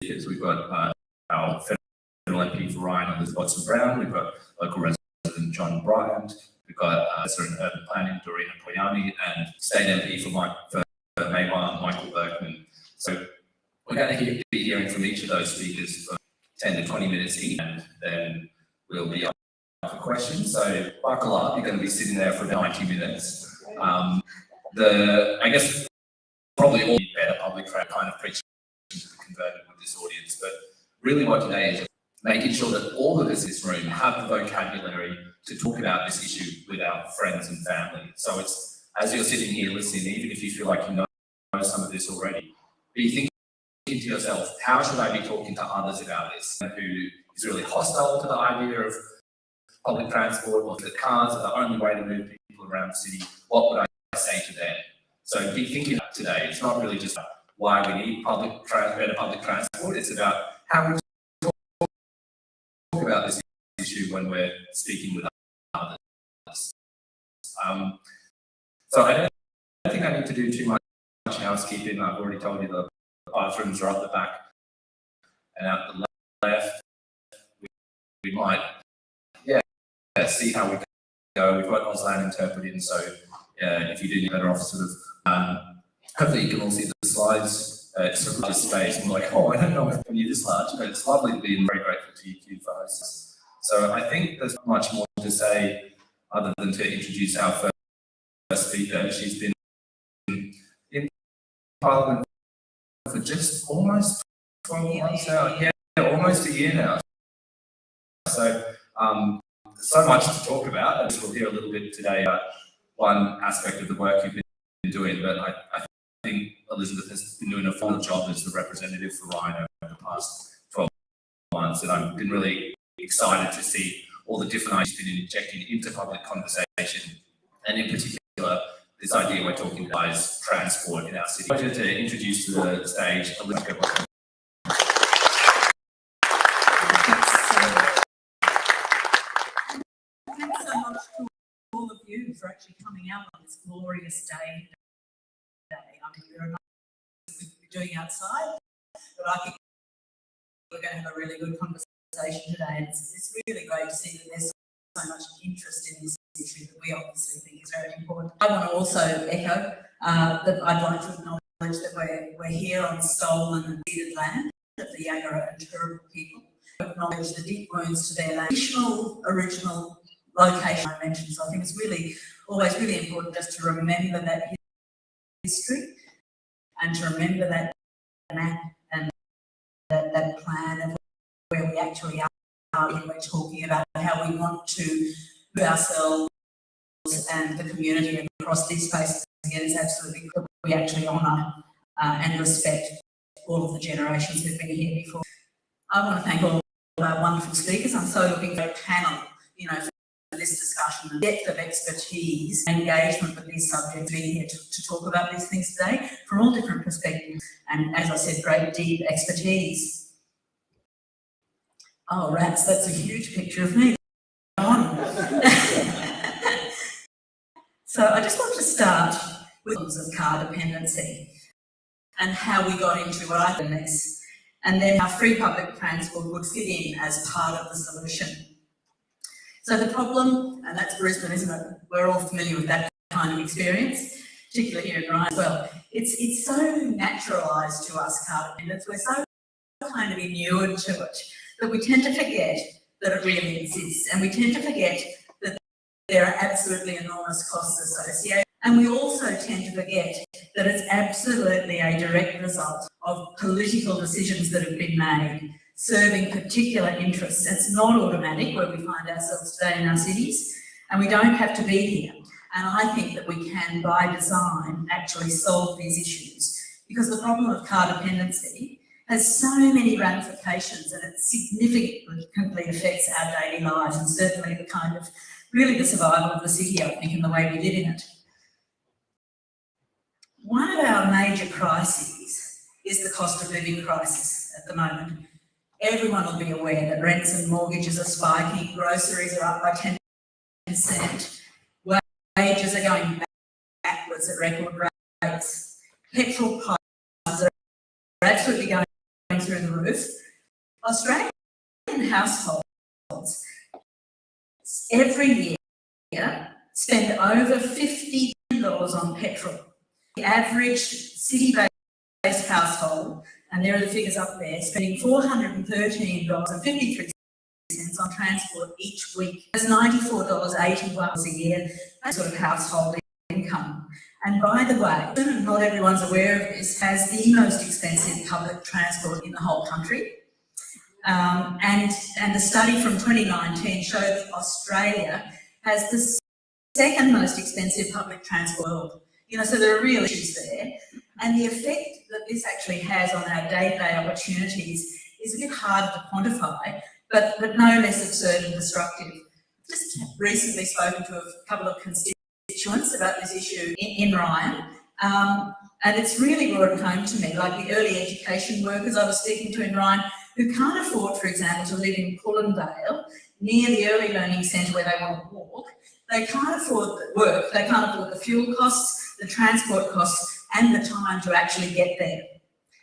speakers. We've got our federal MP for Ryan, Elizabeth Watson-Brown. We've got local resident John Bryant. We've got Professor in Urban Planning, Dorina Poyani, and State MP for Maywa, Michael Berkman. So we're going to be hearing from each of those speakers for 10 to 20 minutes each, and then we'll be up for questions. So buckle up, you're going to be sitting there for 90 minutes. I guess probably all better public kind of preaching to the converted with this audience, but really what today is making sure that all of us in this room have the vocabulary to talk about this issue with our friends and family. So it's, as you're sitting here listening, even if you feel like you know some of this already, be thinking to yourself, how should I be talking to others about this? Who is really hostile to the idea of public transport or that cars are the only way to move people around the city, what would I say to them? So be thinking about today. It's not really just why we need better public transport, it's about how we talk about this issue when we're speaking with others. So I don't think I need to do too much housekeeping. I've already told you the bathrooms are up the back and out the left. We might, see how we go. We've got Auslan interpreting, so if you do need better off sort of, hopefully you can all see the slides. It's sort of just space. I'm like, I don't know if you're this large, but it's lovely to be and very grateful to you for hosting. So I think there's not much more to say other than to introduce our first speaker. She's been in Parliament for just almost 12 months now. Almost a year now. So much to talk about, and we'll hear a little bit today about one aspect of the work you've been doing, but I think Elizabeth has been doing a full job as the representative for Ryan over the past 12 months, and I've been really excited to see all the different ideas she's been injecting into public conversation, and in particular, this idea we're talking about is transport in our city. I'd like to introduce to the stage Elizabeth. All of you for actually coming out on this glorious day today. I mean, there are nothing we're doing outside, but I think we're going to have a really good conversation today. And it's really great to see that there's so much interest in this issue that we obviously think is very important. I want to also echo that I'd like to acknowledge that we're here on stolen and ceded land of the Yagara and Turrbal people. Acknowledge the deep wounds to their land. Original location I mentioned, so I think it's always really important just to remember that history and to remember that map and that plan of where we actually are when we're talking about how we want to move ourselves and the community across these spaces. Again, is absolutely critical. We actually honour and respect all of the generations who've been here before. I want to thank all of our wonderful speakers. I'm so looking for a panel, for this discussion, the depth of expertise, engagement with these subjects, being here to talk about these things today from all different perspectives, and as I said, great deep expertise. Oh, rats, that's a huge picture of me. So I just want to start with of car dependency and how we got into what I think this, and then how free public transport would fit in as part of the solution. So the problem, and that's Brisbane, isn't it? We're all familiar with that kind of experience, particularly here in Ryan as well. It's so naturalised to us, car dependence. We're so kind of inured to it that we tend to forget that it really exists, and we tend to forget that there are absolutely enormous costs associated. And we also tend to forget that it's absolutely a direct result of political decisions that have been made, serving particular interests. It's not automatic where we find ourselves today in our cities, and we don't have to be here. And I think that we can, by design, actually solve these issues, because the problem of car dependency has so many ramifications, and it significantly affects our daily lives, and certainly the kind of, really the survival of the city, I think, and the way we live in it. One of our major crises is the cost of living crisis at the moment. Everyone will be aware that rents and mortgages are spiking, groceries are up by 10%, wages are going backwards at record rates, petrol prices are absolutely going through through the roof. Australian households every year spend over $50 on petrol. The average city-based household, and there are the figures up there, spending $413.53 on transport each week. That's $94.81 a year, that sort of household income. And by the way, not everyone's aware of this, has the most expensive public transport in the whole country. And the study from 2019 showed that Australia has the second most expensive public transport. So there are real issues there. And the effect that this actually has on our day-to-day opportunities is a bit harder to quantify, but no less absurd and destructive. Just recently spoken to a couple of constituents about this issue in Ryan, and it's really brought it home to me, like the early education workers I was speaking to in Ryan, who can't afford, for example, to live in Pullendale, near the early learning centre where they want to walk. They can't afford the work, they can't afford the fuel costs, the transport costs, and the time to actually get there.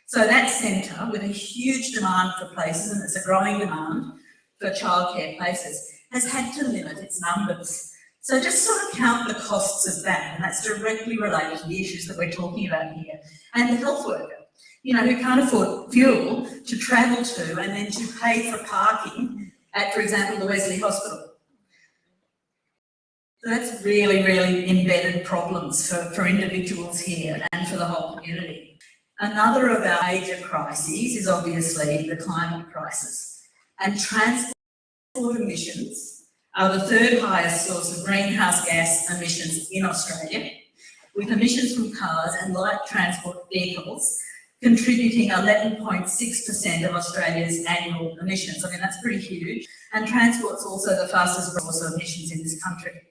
So that centre, with a huge demand for places, and it's a growing demand for childcare places, has had to limit its numbers. So just sort of count the costs of that, and that's directly related to the issues that we're talking about here. And the health worker, who can't afford fuel to travel to and then to pay for parking at, for example, the Wesley Hospital. So that's really, really embedded problems for individuals here and for the whole community. Another of our major crises is obviously the climate crisis. And transport emissions are the third highest source of greenhouse gas emissions in Australia, with emissions from cars and light transport vehicles contributing 11.6% of Australia's annual emissions. I mean, that's pretty huge. And transport's also the fastest source of emissions in this country.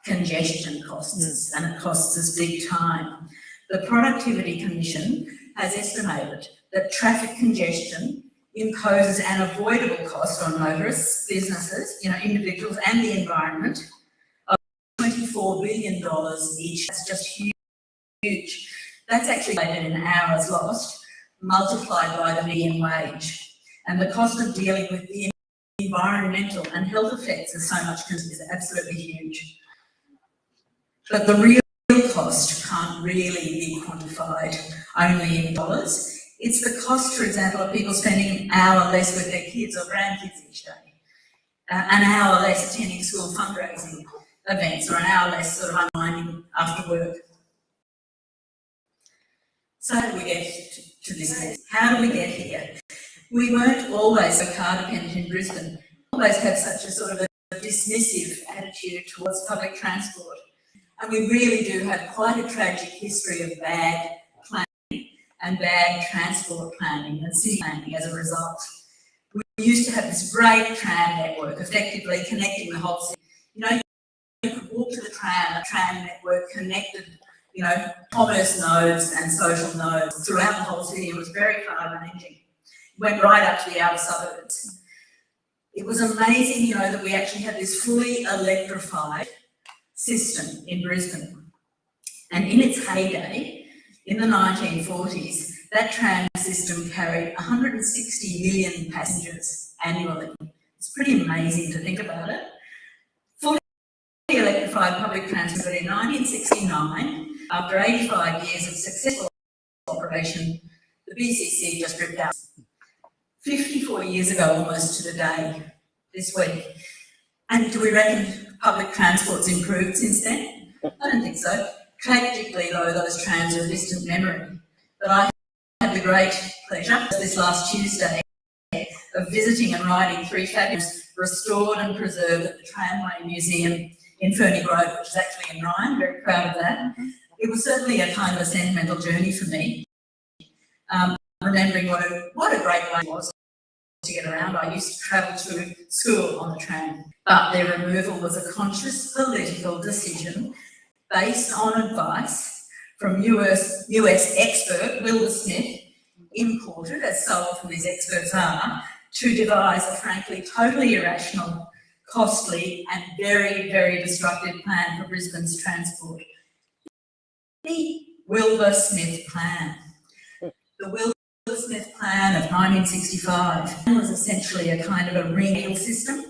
Congestion costs, and it costs us big time. The Productivity Commission has estimated that traffic congestion imposes an avoidable cost on motorists, businesses, individuals and the environment of $24 billion each. That's just huge. That's actually in hours lost, multiplied by the median wage. And the cost of dealing with the environmental and health effects of so much is absolutely huge. But the real cost can't really be quantified only in dollars. It's the cost, for example, of people spending an hour less with their kids or grandkids each day, an hour less attending school fundraising events, or an hour less sort of unwinding after work. So how do we get to this case? How do we get here? We weren't always so car dependent in Brisbane. We always have such a sort of a dismissive attitude towards public transport. And we really do have quite a tragic history of bad planning and bad transport planning and city planning as a result. We used to have this great tram network, effectively connecting the whole city. You could walk to the tram network connected, commerce nodes and social nodes throughout the whole city. It was very far-ranging. It went right up to the outer suburbs. It was amazing, that we actually had this fully electrified system in Brisbane. And in its heyday, in the 1940s, that tram system carried 160 million passengers annually. It's pretty amazing to think about it. Fully electrified public transport in 1969, after 85 years of successful operation, the BCC just ripped out. 54 years ago, almost to the day, this week. And do we reckon public transport's improved since then? I don't think so. Tragically, though, those trams are a distant memory. But I had the great pleasure this last Tuesday of visiting and riding three fabulous restored and preserved at the Tramway Museum in Ferny Grove, which is actually in Ryan. Very proud of that. It was certainly a kind of a sentimental journey for me. Remembering what a great way it was to get around. I used to travel to school on the tram, but their removal was a conscious political decision based on advice from US expert Wilbur Smith, imported, as so often these experts are, to devise a frankly totally irrational, costly and very, very destructive plan for Brisbane's transport. The Wilbur Smith plan. The Wilbur-Smith Plan of 1965 was essentially a kind of a ring system,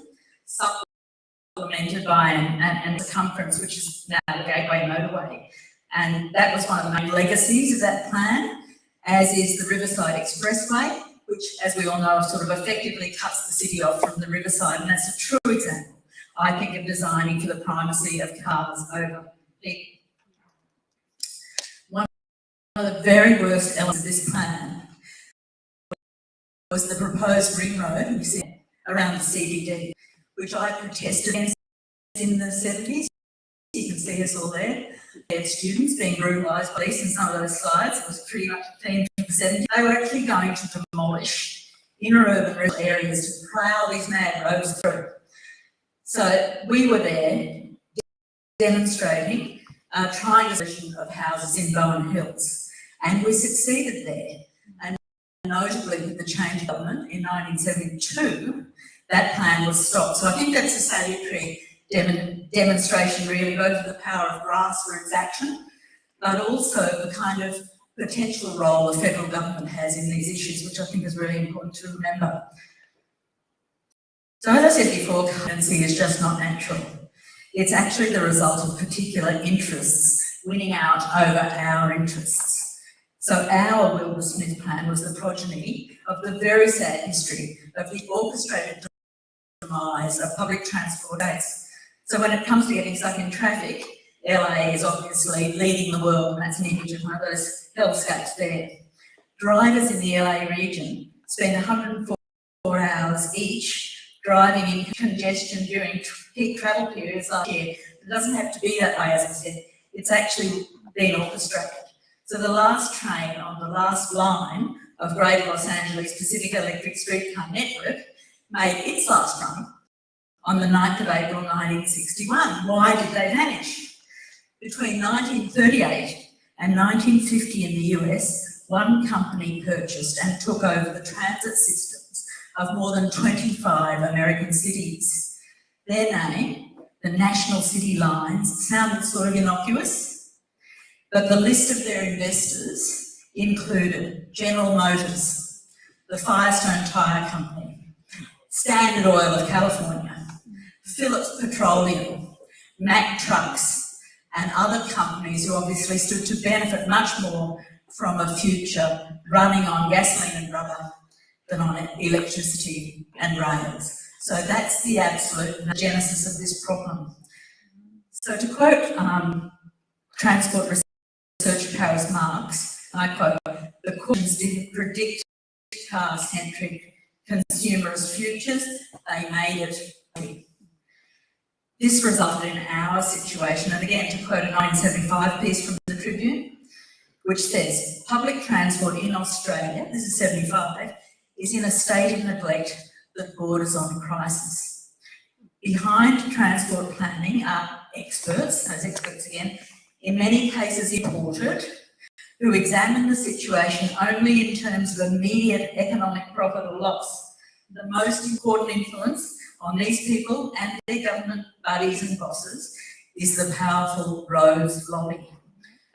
supplemented by an circumference, which is now the Gateway Motorway. And that was one of the main legacies of that plan, as is the Riverside Expressway, which, as we all know, sort of effectively cuts the city off from the riverside. And that's a true example, I think, of designing for the primacy of cars over people. One of the very worst elements of this plan was the proposed ring road you see around the CBD, which I protested against in the 70s. You can see us all there. They had students being brutalised by police in some of those slides. It was pretty much a theme from the 70s. They were actually going to demolish inner urban rural areas to plough these mad roads through. So we were there demonstrating, trying to solution of houses in Bowen Hills, and we succeeded there. And notably, with the change of government in 1972, that plan was stopped. So I think that's a salutary demonstration, really, both of the power of grassroots action, but also the kind of potential role the federal government has in these issues, which I think is really important to remember. So as I said before, currency is just not natural. It's actually the result of particular interests winning out over our interests. So our Wilbur-Smith Plan was the progeny of the very sad history of the orchestrated demise of public transport aids. So when it comes to getting stuck in traffic, LA is obviously leading the world, and that's an image of one of those hellscapes there. Drivers in the LA region spend 104 hours each driving in congestion during peak travel periods last year. It doesn't have to be that way, as I said. It's actually been orchestrated. So the last train on the last line of Greater Los Angeles Pacific Electric Streetcar Network made its last run on the 9th of April 1961. Why did they vanish? Between 1938 and 1950 in the US, one company purchased and took over the transit systems of more than 25 American cities. Their name, the National City Lines, sounded sort of innocuous, but the list of their investors included General Motors, the Firestone Tire Company, Standard Oil of California, Phillips Petroleum, Mack Trucks, and other companies who obviously stood to benefit much more from a future running on gasoline and rubber than on electricity and rails. So that's the absolute genesis of this problem. So to quote transport researcher Paris Marx, I quote, "The questions didn't predict car-centric consumerist futures, they made it." This resulted in our situation, and again to quote a 1975 piece from the Tribune, which says, "Public transport in Australia," this is 75, "is in a state of neglect that borders on crisis." Behind transport planning are experts, those experts again, in many cases imported, who examine the situation only in terms of immediate economic profit or loss. The most important influence on these people and their government buddies and bosses is the powerful roads lobby,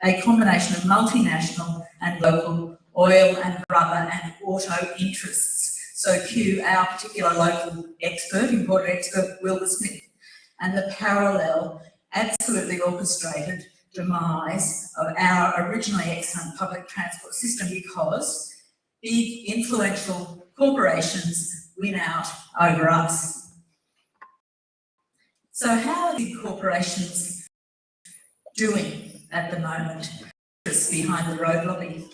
a combination of multinational and local oil and rubber and auto interests. So cue our particular local expert, imported expert, Wilbur Smith, and the parallel, absolutely orchestrated demise of our originally excellent public transport system, because big influential corporations win out over us. So how are big corporations doing at the moment behind the road lobby?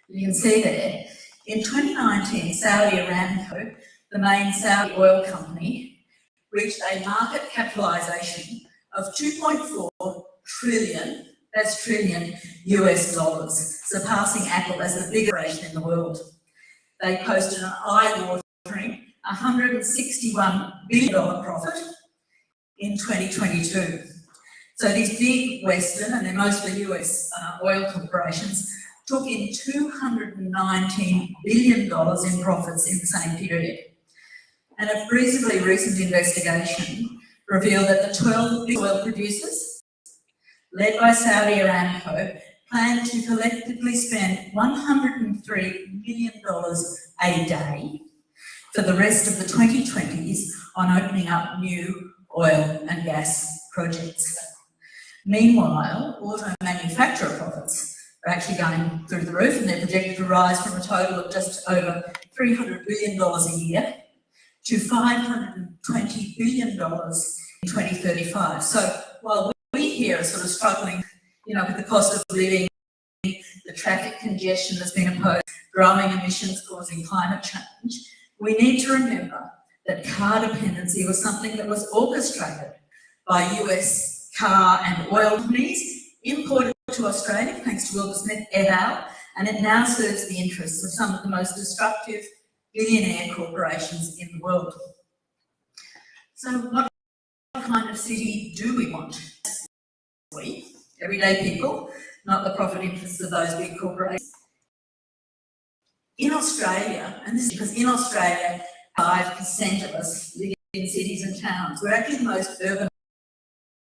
You can see there, in 2019, Saudi Aramco, the main Saudi oil company, reached a market capitalisation of 2.4 trillion, that's trillion US dollars, surpassing Apple as the biggest corporation in the world. They posted an eye-watering $161 billion profit in 2022. So these big Western, and they're mostly US oil corporations, took in $219 billion in profits in the same period. And a reasonably recent investigation revealed that the 12 big oil producers, led by Saudi Aramco, plan to collectively spend $103 million a day for the rest of the 2020s on opening up new oil and gas projects. Meanwhile, auto manufacturer profits are actually going through the roof, and they're projected to rise from a total of just over $300 billion a year to $520 billion in 2035. So while we here are sort of struggling, with the cost of living, the traffic congestion that's been imposed, growing emissions causing climate change, we need to remember that car dependency was something that was orchestrated by US car and oil companies, imported to Australia thanks to Wilbur Smith et al., and it now serves the interests of some of the most destructive billionaire corporations in the world. So what kind of city do we want? We, everyday people, not the profit interests of those big corporations. In Australia, and this is because in Australia, 5% of us live in cities and towns. We're actually the most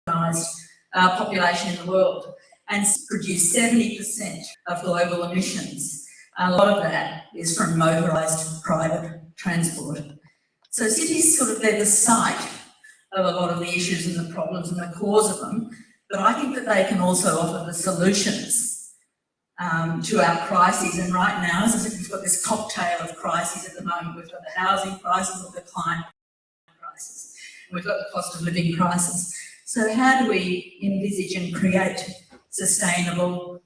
urbanised population in the world and produce 70% of global emissions. A lot of that is from motorised private transport. So cities they're the site of a lot of the issues and the problems and the cause of them, but I think that they can also offer the solutions to our crises. And right now, as I said, we've got this cocktail of crises at the moment. We've got the housing crisis, we've got the climate crisis, and we've got the cost of living crisis. So how do we envisage and create sustainable,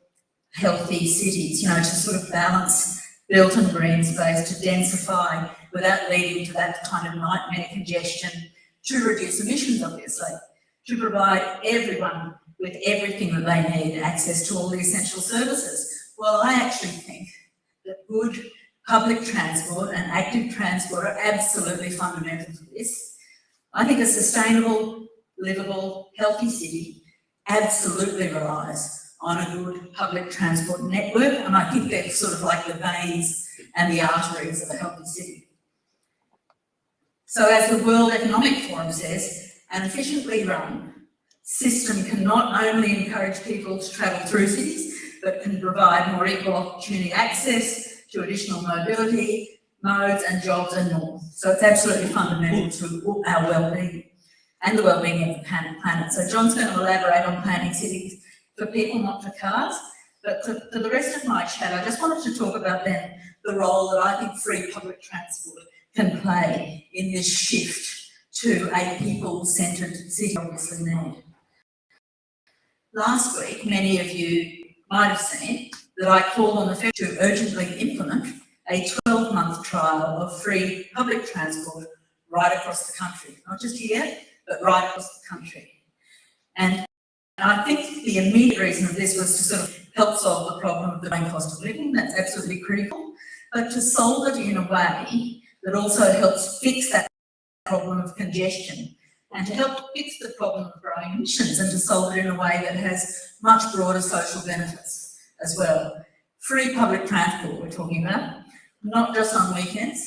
healthy cities, to sort of balance built and green space, to densify without leading to that kind of nightmare congestion, to reduce emissions, obviously, to provide everyone with everything that they need, access to all the essential services? Well, I actually think that good public transport and active transport are absolutely fundamental to this. I think a sustainable, livable, healthy city absolutely relies on a good public transport network, and I think they're sort of like the veins and the arteries of a healthy city. So as the World Economic Forum says, an efficiently run system can not only encourage people to travel through cities, but can provide more equal opportunity access to additional mobility, modes and jobs and more. So it's absolutely fundamental to our well-being and the well-being of the planet. So John's going to elaborate on planning cities for people, not for cars. But for the rest of my chat, I just wanted to talk about then the role that I think free public transport can play in this shift to a people-centred city, obviously need. Last week, many of you might have seen that I called on the federal to urgently implement a 12-month trial of free public transport right across the country, not just here, but right across the country. And I think the immediate reason of this was to sort of help solve the problem of the main cost of living. That's absolutely critical, but to solve it in a way that also helps fix that problem of congestion and to help fix the problem of growing emissions and to solve it in a way that has much broader social benefits as well. Free public transport we're talking about, not just on weekends,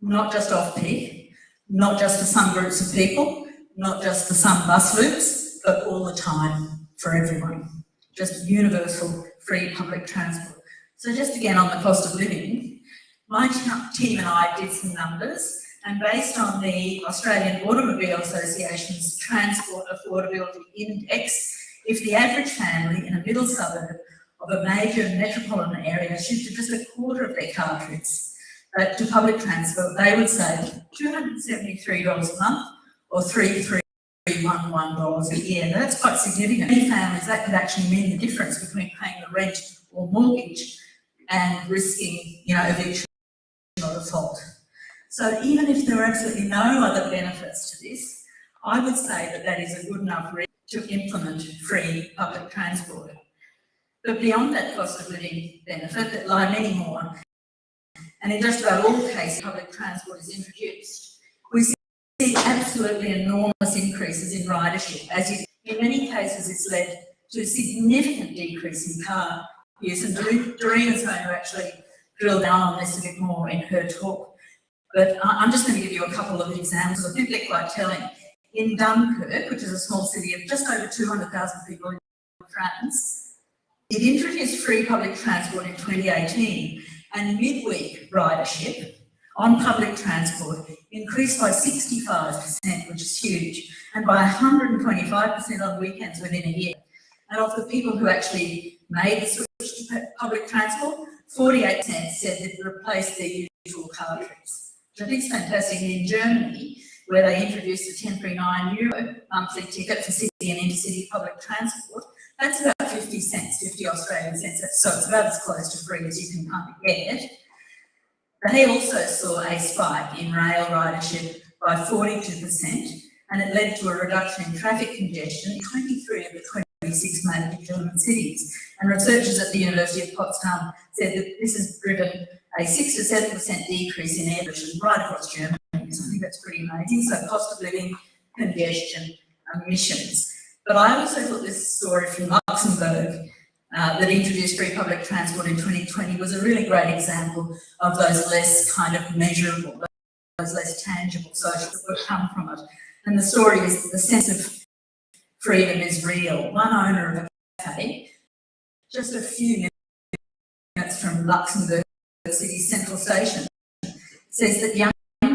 not just off-peak, not just for some groups of people, not just for some bus loops, but all the time for everyone. Just universal free public transport. So just again on the cost of living, my team and I did some numbers, and based on the Australian Automobile Association's Transport Affordability Index, if the average family in a middle suburb of a major metropolitan area shifted just a quarter of their car trips to public transport, they would save $273 a month or $3,311 a year. Now, that's quite significant. Many families, that could actually mean the difference between paying the rent or mortgage and risking, eviction or default. So even if there are absolutely no other benefits to this, I would say that that is a good enough reason to implement free public transport. But beyond that cost of living benefit, there lie many more. And in just about all cases, public transport is introduced, we see absolutely enormous increases in ridership. In many cases, it's led to a significant decrease in car use. And Doreen is going to actually drill down on this a bit more in her talk. But I'm just going to give you a couple of examples. I think they're quite telling. In Dunkirk, which is a small city of just over 200,000 people in France, It introduced free public transport in 2018, and midweek ridership on public transport increased by 65%, which is huge, and by 125% on weekends within a year. And of the people who actually made the switch to public transport, 48% said they'd replaced their usual car trips, which I think is fantastic. And in Germany, where they introduced a temporary €9 monthly ticket for city and intercity public transport, that's about 50 cents, 50 Australian cents, so it's about as close to free as you can kind of get. They also saw a spike in rail ridership by 42%, and it led to a reduction in traffic congestion in 23 of the 26 major German cities. And researchers at the University of Potsdam said that this has driven a 6 to 7% decrease in air pollution right across Germany. So I think that's pretty amazing. So cost of living, congestion, emissions. But I also thought this story from Luxembourg that introduced free public transport in 2020 was a really great example of those less kind of measurable, those less tangible socials that would come from it. And the story is that the sense of freedom is real. One owner of a cafe, just a few minutes from Luxembourg City's central station, says that young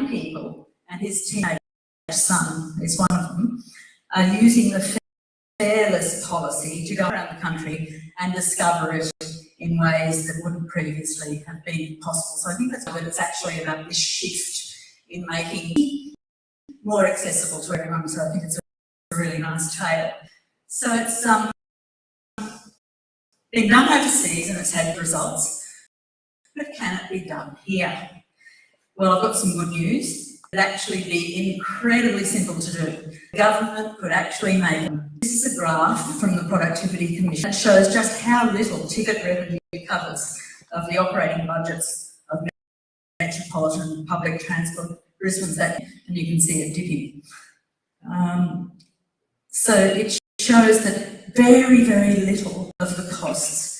people, and his teenage son is one of them, are using the fairless policy to go around the country and discover it in ways that wouldn't previously have been possible. So I think that's what it's actually about, this shift in making more accessible to everyone. So I think it's a really nice tale. So it's been done overseas and it's had results, but can it be done here? Well, I've got some good news. It'd actually be incredibly simple to do. The government could actually make them. This is a graph from the Productivity Commission that shows just how little ticket revenue covers of the operating budgets of metropolitan public transport. Brisbane's that, and you can see it dipping. So it shows that very, very little of the costs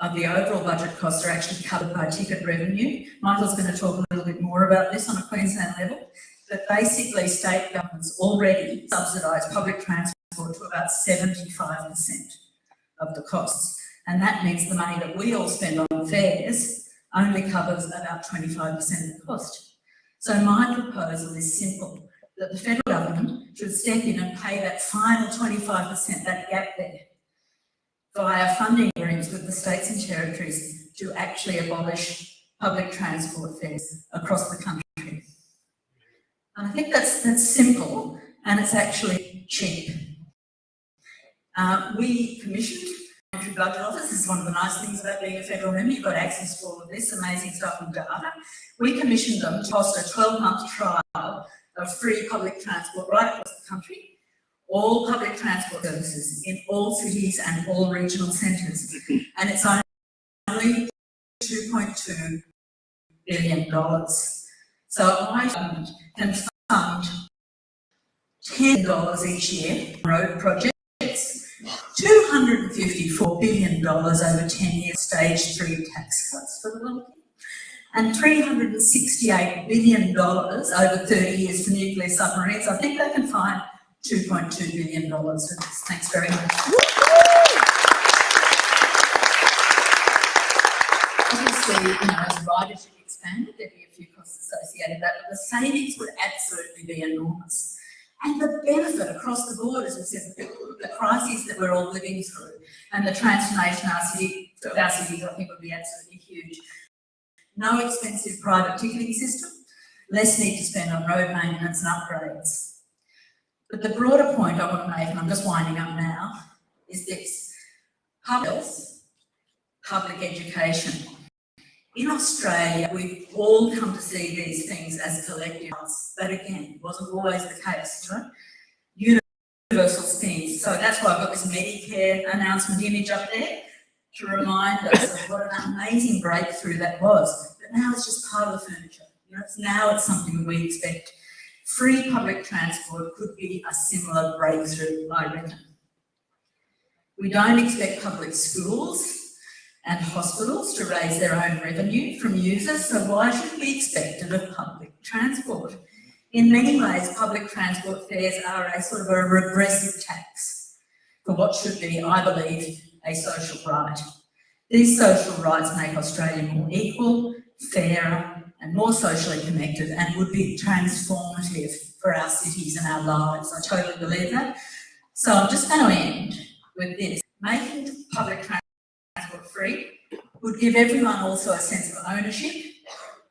of the overall budget costs are actually covered by ticket revenue. Michael's going to talk a little bit more about this on a Queensland level, but basically state governments already subsidise public transport to about 75% of the costs. And that means the money that we all spend on fares only covers about 25% of the cost. So my proposal is simple, that the federal government should step in and pay that final 25%, that gap there, via funding agreements with the states and territories to actually abolish public transport fares across the country. And I think that's simple, and it's actually cheap. We commissioned the Budget Office. This is one of the nice things about being a federal member. You've got access to all of this amazing stuff and data. We commissioned them to host a 12-month trial of free public transport right across the country. All public transport services in all cities and all regional centres, and it's only $2.2 billion. So my government can fund $10 each year on road projects, $254 billion over 10 years, stage 3 tax cuts for the wealthy, and $368 billion over 30 years for nuclear submarines. I think they can find $2.2 billion for this. Thanks very much. Obviously, as ridership expanded, there'd be a few costs associated with that, but the savings would absolutely be enormous. And the benefit across the board, as we said, the crises that we're all living through and the transformation of our cities, I think would be absolutely huge. No expensive private ticketing system, less need to spend on road maintenance and upgrades. But the broader point I want to make, and I'm just winding up now, is this. Public health, public education. In Australia, we've all come to see these things as collective rights, but again, it wasn't always the case, right? Universal schemes. So that's why I've got this Medicare announcement image up there to remind us of what an amazing breakthrough that was. But now it's just part of the furniture. Now it's something we expect. Free public transport could be a similar breakthrough, I reckon. We don't expect public schools and hospitals to raise their own revenue from users, so why should we expect it of public transport? In many ways, public transport fares are a sort of a regressive tax for what should be, I believe, a social right. These social rights make Australia more equal, fairer, and more socially connected, and would be transformative for our cities and our lives. I totally believe that. So I'm just going to end with this. Making public transport free would give everyone also a sense of ownership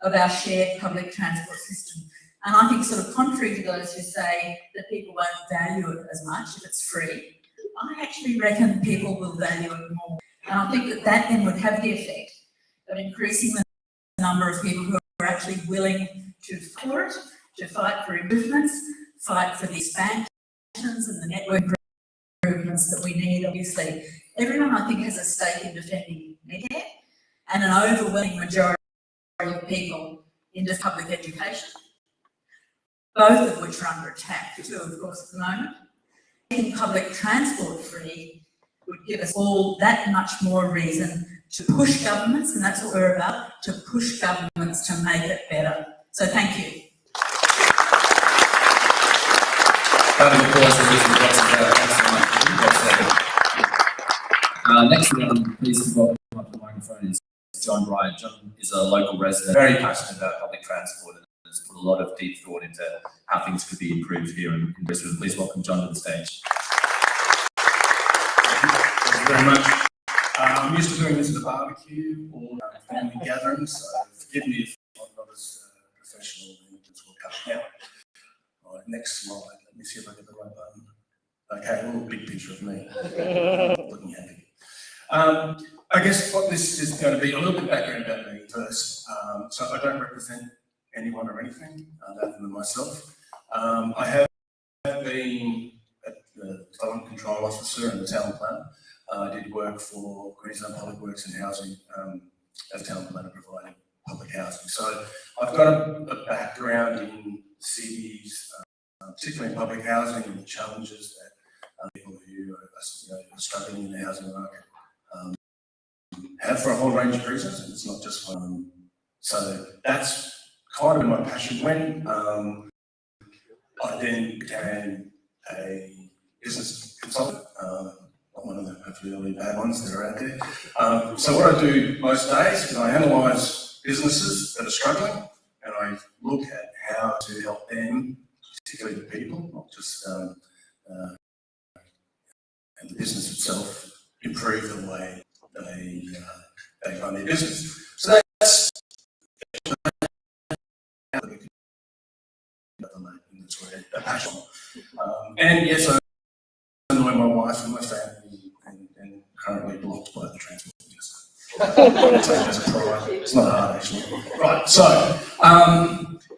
of our shared public transport system. And I think, sort of contrary to those who say that people won't value it as much if it's free, I actually reckon people will value it more. And I think that that then would have the effect of increasing the number of people who are actually willing to for it, to fight for improvements, fight for the expansions and the network improvements that we need. Obviously, everyone, I think, has a stake in defending Medicare, and an overwhelming majority of people into public education, both of which are under attack too, of course, at the moment. Making public transport free would give us all that much more reason to push governments, and that's what we're about, to push governments to make it better. So thank you. Next, I'm pleased to welcome up to the microphone is John Wright. John is a local resident, very passionate about public transport, and has put a lot of deep thought into how things could be improved here in Brisbane. Please welcome John to the stage. Thank you very much. I'm used to doing this at a barbecue or family gatherings, so forgive me if I'm not as professional as we'll cut out. All right, next slide. Let me see if I get the right button. Okay, a little big picture of me. Looking happy. I guess what this is going to be, a little bit of background about me first. So I don't represent anyone or anything other than myself. I have been the development control officer and the town planner. I did work for Queensland Public Works and Housing as town planner providing public housing. So I've got a background in cities, particularly in public housing and the challenges that people who are struggling in the housing market have for a whole range of reasons, and it's not just one. So that's kind of my passion. When I then became a business consultant, not one of the hopefully really bad ones that are out there. So what I do most days is I analyse businesses that are struggling, and I look at how to help them, particularly the people, not just and the business itself, improve the way they run their business. So that's a passion. And yes, I annoy my wife and my family, and currently blocked by the transport minister. It's not hard actually. Right. So,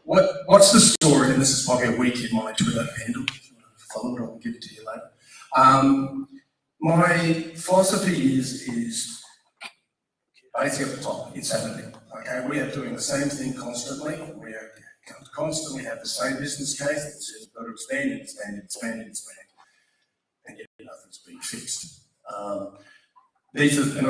what's the story? And this is probably a week in my Twitter handle. If you want to follow it, I'll give it to you later. My philosophy is basically at the top, insanity. Okay, we are doing the same thing constantly. We are constantly have the same business case that says we've got to expand and expand and expand and expand, and yet nothing's being fixed. And basically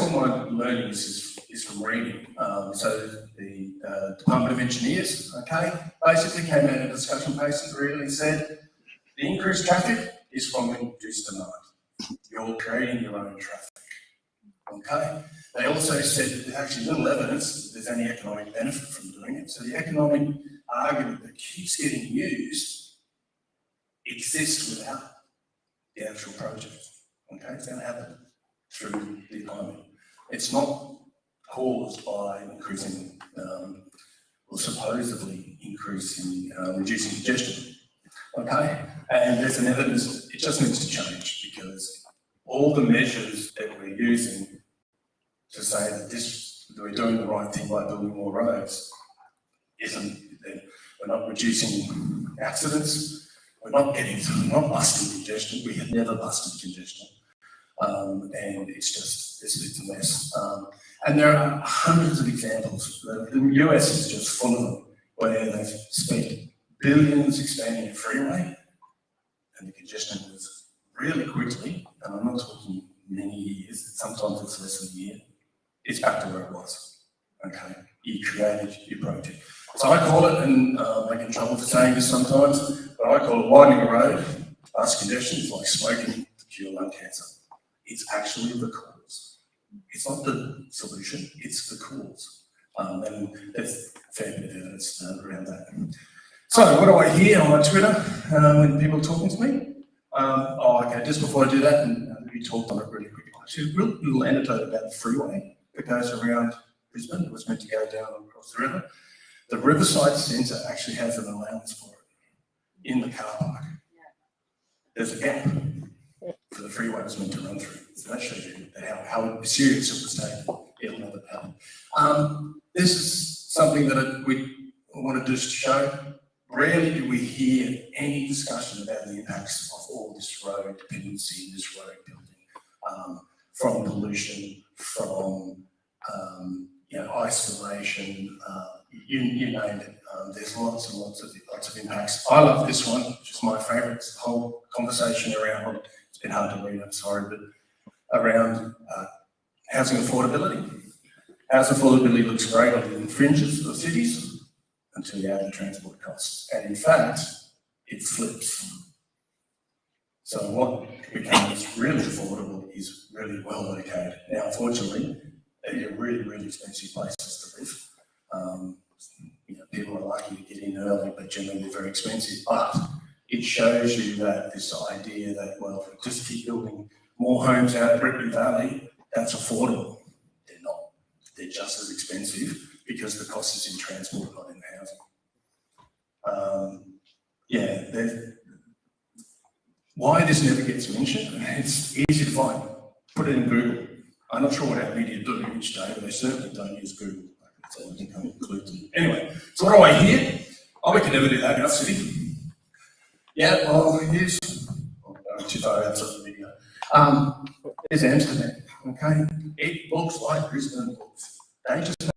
all my learning is from reading. So the Department of Engineers, okay, basically came out in a discussion paper and really said the increased traffic is from reduced demand. You're creating your own traffic. Okay. They also said that there's actually little evidence that there's any economic benefit from doing it. So the economic argument that keeps getting used exists without the actual project. Okay, it's going to happen through the economy. It's not caused by increasing or supposedly increasing reducing congestion. Okay, and there's an evidence that it just needs to change, because all the measures that we're using to say that we're doing the right thing by building more roads isn't. We're not reducing accidents. We're not busting congestion. We have never busted congestion, and it's a mess. And there are hundreds of examples. The US is just full of them, where they've spent billions expanding a freeway, and the congestion was really quickly, and I'm not talking many years, sometimes it's less than a year, it's back to where it was. Okay, you created your project. So I call it, and I get in trouble for saying this sometimes, but I call it widening a road. Bus congestion is like smoking to cure lung cancer. it's actually the cause. It's not the solution, it's the cause. And there's a fair bit of evidence around that. So what do I hear on my Twitter when people are talking to me? Okay, just before I do that, and we talked on it really quickly. Actually, a little anecdote about the freeway that goes around Brisbane. It was meant to go down across the river. The Riverside Centre actually has an allowance for it in the car park. There's a gap for the freeway was meant to run through. So that shows you how serious it was taken. It'll never happen. This is something that we want to just show. Rarely do we hear any discussion about the impacts of all this road dependency, this road building, from pollution, from isolation, you name it. There's lots and lots of impacts. I love this one, which is my favourite. It's the whole conversation around, it's been hard to read, I'm sorry, but around housing affordability. Housing affordability looks great on the fringes of cities until you add the transport costs. And in fact, it flips. So what becomes really affordable is really well located. Now, unfortunately, they're really, really expensive places to live. People are lucky to get in early, but generally they're very expensive. But it shows you that this idea that, well, if we just keep building more homes out of Brickley Valley, that's affordable. They're not. They're just as expensive because the cost is in transport, not in the housing. Why this never gets mentioned, it's easy to find. Put it in Google. I'm not sure what our media do each day, but they certainly don't use Google. So we can include them. Anyway, so what do I hear? Oh, we can never do that in our city. Yeah, well, here's, too far outside the video. Here's Amsterdam, okay? It looks like Brisbane looks. They just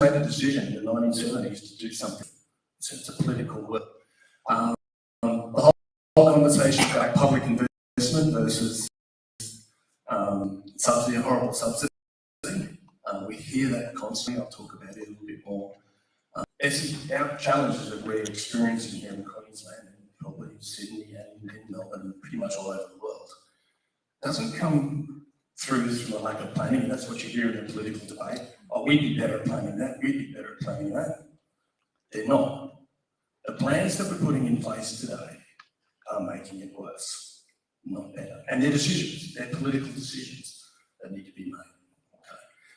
made a decision in the 1970s to do something. So it's a political work. The whole conversation about public investment versus subsidy, a horrible subsidy. We hear that constantly. I'll talk about it a little bit more. It's our challenges that we're experiencing here in Queensland and probably in Sydney and in Melbourne and pretty much all over the world. Doesn't come through a lack of planning. That's what you hear in the political debate. Oh, we'd be better at planning that. We'd be better at planning that. They're not. The plans that we're putting in place today are making it worse, not better. And they're decisions. They're political decisions that need to be made.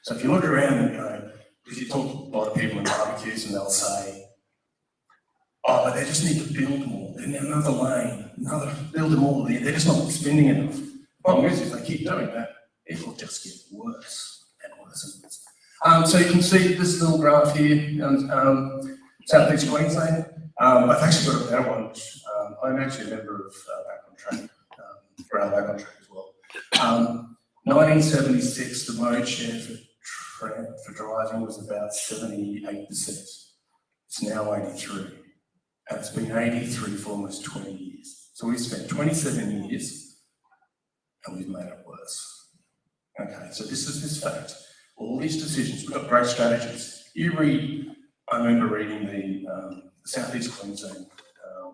So if you look around and go, because you talk to a lot of people in barbecues and they'll say, oh, but they just need to build more. They need another lane, build them all. They're just not spending enough. The problem is, if they keep doing that, it will just get worse and worse and worse. So you can see this little graph here, South East Queensland. I've actually got a better one. I'm actually a member of Back on Track, for our Back on Track as well. 1976, the mode share for driving was about 78%. It's now 83. And it's been 83 for almost 20 years. So we've spent 27 years and we've made it worse. Okay, so this is this fact. All these decisions, we've got great strategies. I remember reading the South East Queensland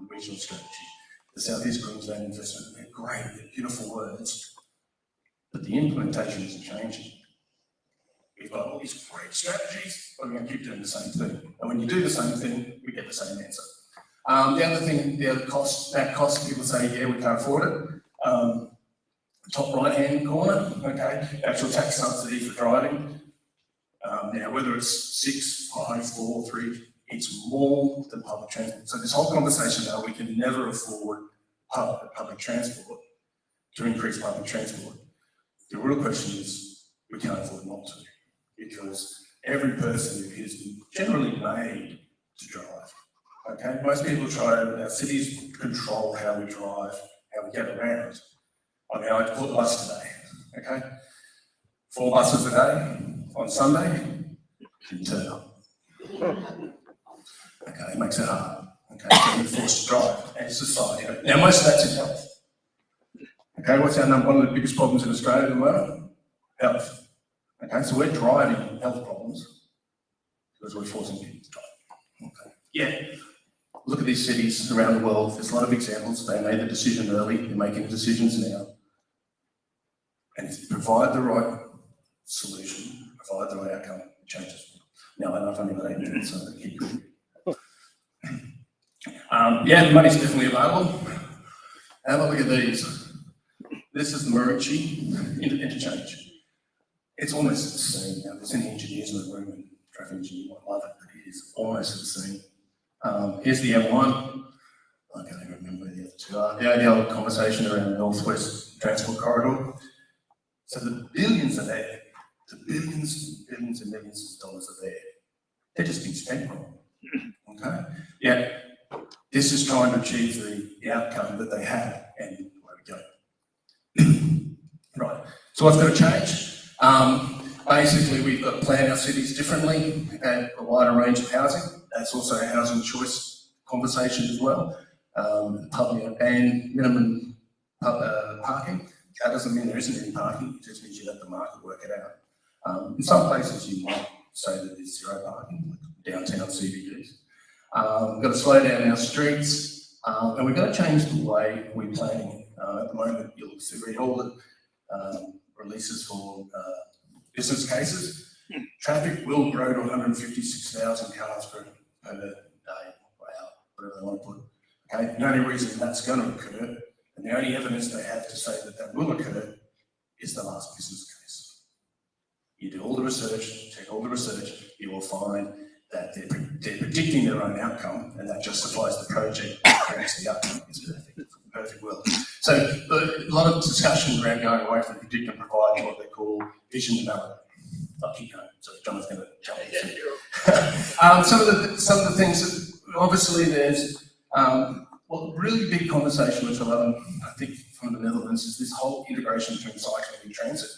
regional strategy, the South East Queensland investment. They're great, they're beautiful words, but the implementation isn't changing. We've got all these great strategies, but we're going to keep doing the same thing. And when you do the same thing, we get the same answer. The other thing, the other cost, that cost, people say, yeah, we can't afford it. Top right-hand corner, okay, actual tax subsidy for driving. Now, whether it's 6, 5, 4, 3, it's more than public transport. So this whole conversation now, we can never afford public transport, to increase public transport. The real question is, we can't afford not to, because every person is generally made to drive. Okay, most people our cities control how we drive, how we get around. I mean, I caught the bus today, okay? 4 buses a day on Sunday, didn't turn up. Okay, it makes it hard. Okay, so we're forced to drive as a society. Now, most of that's in health. Okay, what's our number? One of the biggest problems in Australia at the moment? Health. Okay, so we're driving health problems because we're forcing people to drive. Okay, yeah. Look at these cities around the world. There's a lot of examples. They made the decision early. They're making decisions now. And it's provide the right solution, provide the right outcome, it changes. Now, I know I've only got 8 minutes, so I'll keep going. Yeah, the money's definitely available. Have a look at these. This is the Marucci interchange. It's almost the same. Now, there's any engineers in the room, and traffic engineers might love it, but it is almost the same. Here's the M1. I can't even remember where the other two are. The old conversation around the Northwest Transport Corridor. So the billions are there. The billions and billions and millions of dollars are there. They're just being spent wrong. Okay? Yeah. This is trying to achieve the outcome that they had, and where we go. Right. So what's going to change? Basically, we've got to plan our cities differently and a wider range of housing. That's also a housing choice conversation as well. Public and minimum parking. That doesn't mean there isn't any parking. It just means you let the market work it out. In some places, you might say that there's zero parking, like downtown CBDs. We've got to slow down our streets, and we've got to change the way we're planning. At the moment, you'll read all the releases for business cases. Traffic will grow to 156,000 cars per day, whatever they want to put. Okay, the only reason that's going to occur, and the only evidence they have to say that that will occur, is the last business case. You do all the research, check all the research, you will find that they're predicting their own outcome, and that justifies the project. Creates the outcome. It's perfect. It's a perfect world. So a lot of discussion around going away from predict and provide to what they call vision development. I'll keep going. So John's going to jump in. Some of the things that obviously there's really big conversation which I think from the Netherlands is this whole integration between cycling and transit.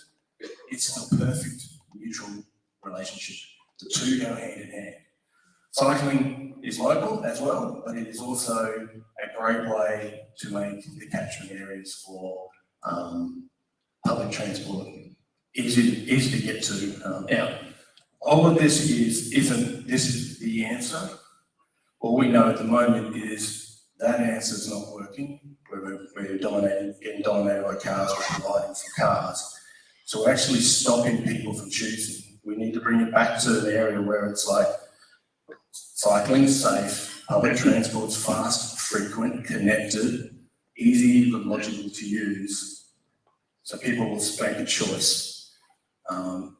It's the perfect mutual relationship. The two go hand in hand. Cycling is local as well, but it is also a great way to make the catchment areas for public transport easy to get to. Now, all of this is the answer. All we know at the moment is that answer is not working. We're getting dominated by cars, we're providing for cars. So we're actually stopping people from choosing. We need to bring it back to an area where it's like cycling's safe, public transport's fast, frequent, connected, easy and logical to use. So people will make a choice.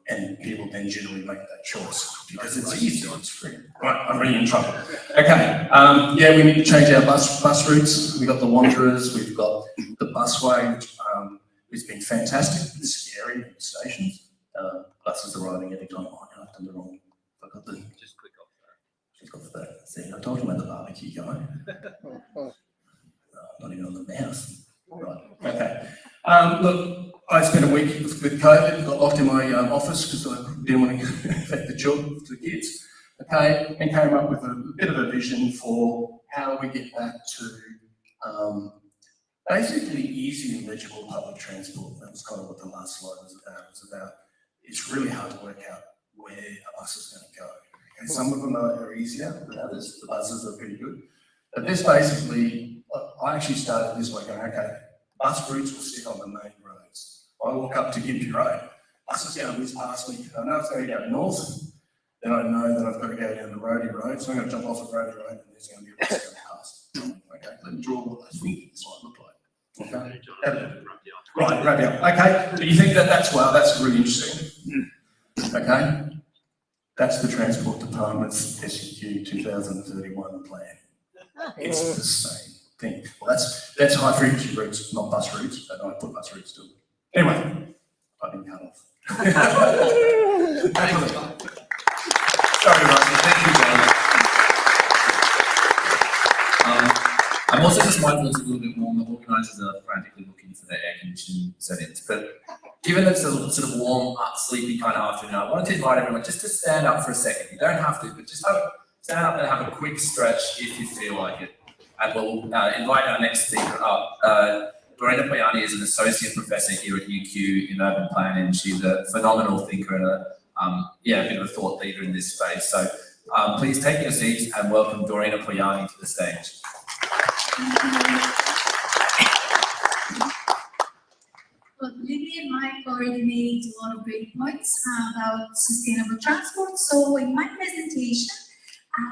And people then generally make that choice because it's easy, it's free. Right, I'm really in trouble. Okay, yeah, we need to change our bus routes. We've got the Wanderers, we've got the busway, which has been fantastic. It's scary in the stations. Buses arriving every time. Oh, no, I've done the wrong. Forgot the. Just click off that. Just off that. See, I told you about the barbecue guy. Not even on the mouse. Right. Okay. Look, I spent a week with COVID. Got locked in my office because I didn't want to affect the children, the kids. Okay, and came up with a bit of a vision for how we get back to basically easy and legible public transport. That was kind of what the last slide was about. It's really hard to work out where a bus is going to go. Okay, some of them are easier than others. The buses are pretty good. But this basically, I actually started this way going, okay, bus routes will stick on the main roads. I walk up to Gympie Road, bus is going to whiz past me. I know it's going to go north, then I know that I've got to go down the Roadie Road, so I'm going to jump off of Roadie Road and there's going to be a bus going past. Okay, let me draw what I think this might look like. Okay. Right, radial. Okay, but you think that's really interesting. Okay, that's the Transport Department's SEQ 2031 plan. It's the same thing. Well, that's high frequency routes, not bus routes. I don't put bus routes to it. Anyway, I've been cut off. Sorry, Russell. Thank you, John. I'm also just mindful it's a little bit warm. The organisers are frantically looking for their air conditioning settings. But given that it's a sort of warm, sleepy kind of afternoon, I wanted to invite everyone just to stand up for a second. You don't have to, but just stand up and have a quick stretch if you feel like it. And we'll invite our next speaker up. Dorina Payani is an associate professor here at UQ in urban planning. She's a phenomenal thinker and a bit of a thought leader in this space. So please take your seats and welcome Dorina Payani to the stage. Well, Libby and Mike already made a lot of great points about sustainable transport. So in my presentation,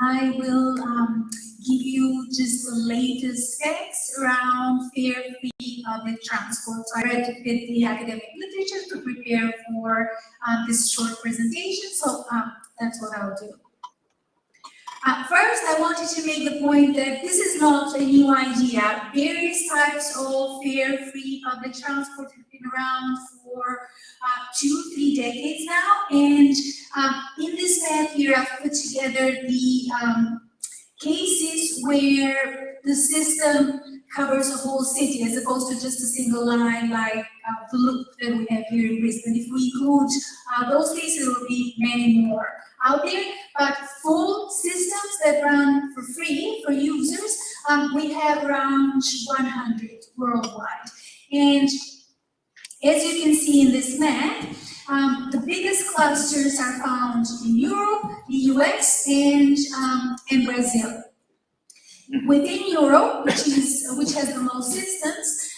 I will give you just the latest facts around fare-free public transport. So I read a bit the academic literature to prepare for this short presentation. So that's what I'll do. First, I wanted to make the point that this is not a new idea. Various types of fare-free public transport have been around for 2-3 decades now. And in this map here, I've put together the cases where the system covers a whole city as opposed to just a single line like the loop that we have here in Brisbane. If we include those cases, there will be many more out there, but full systems that run for free for users, we have around 100 worldwide. And as you can see in this map, the biggest clusters are found in Europe, the US, and Brazil. Within Europe, which has the most systems,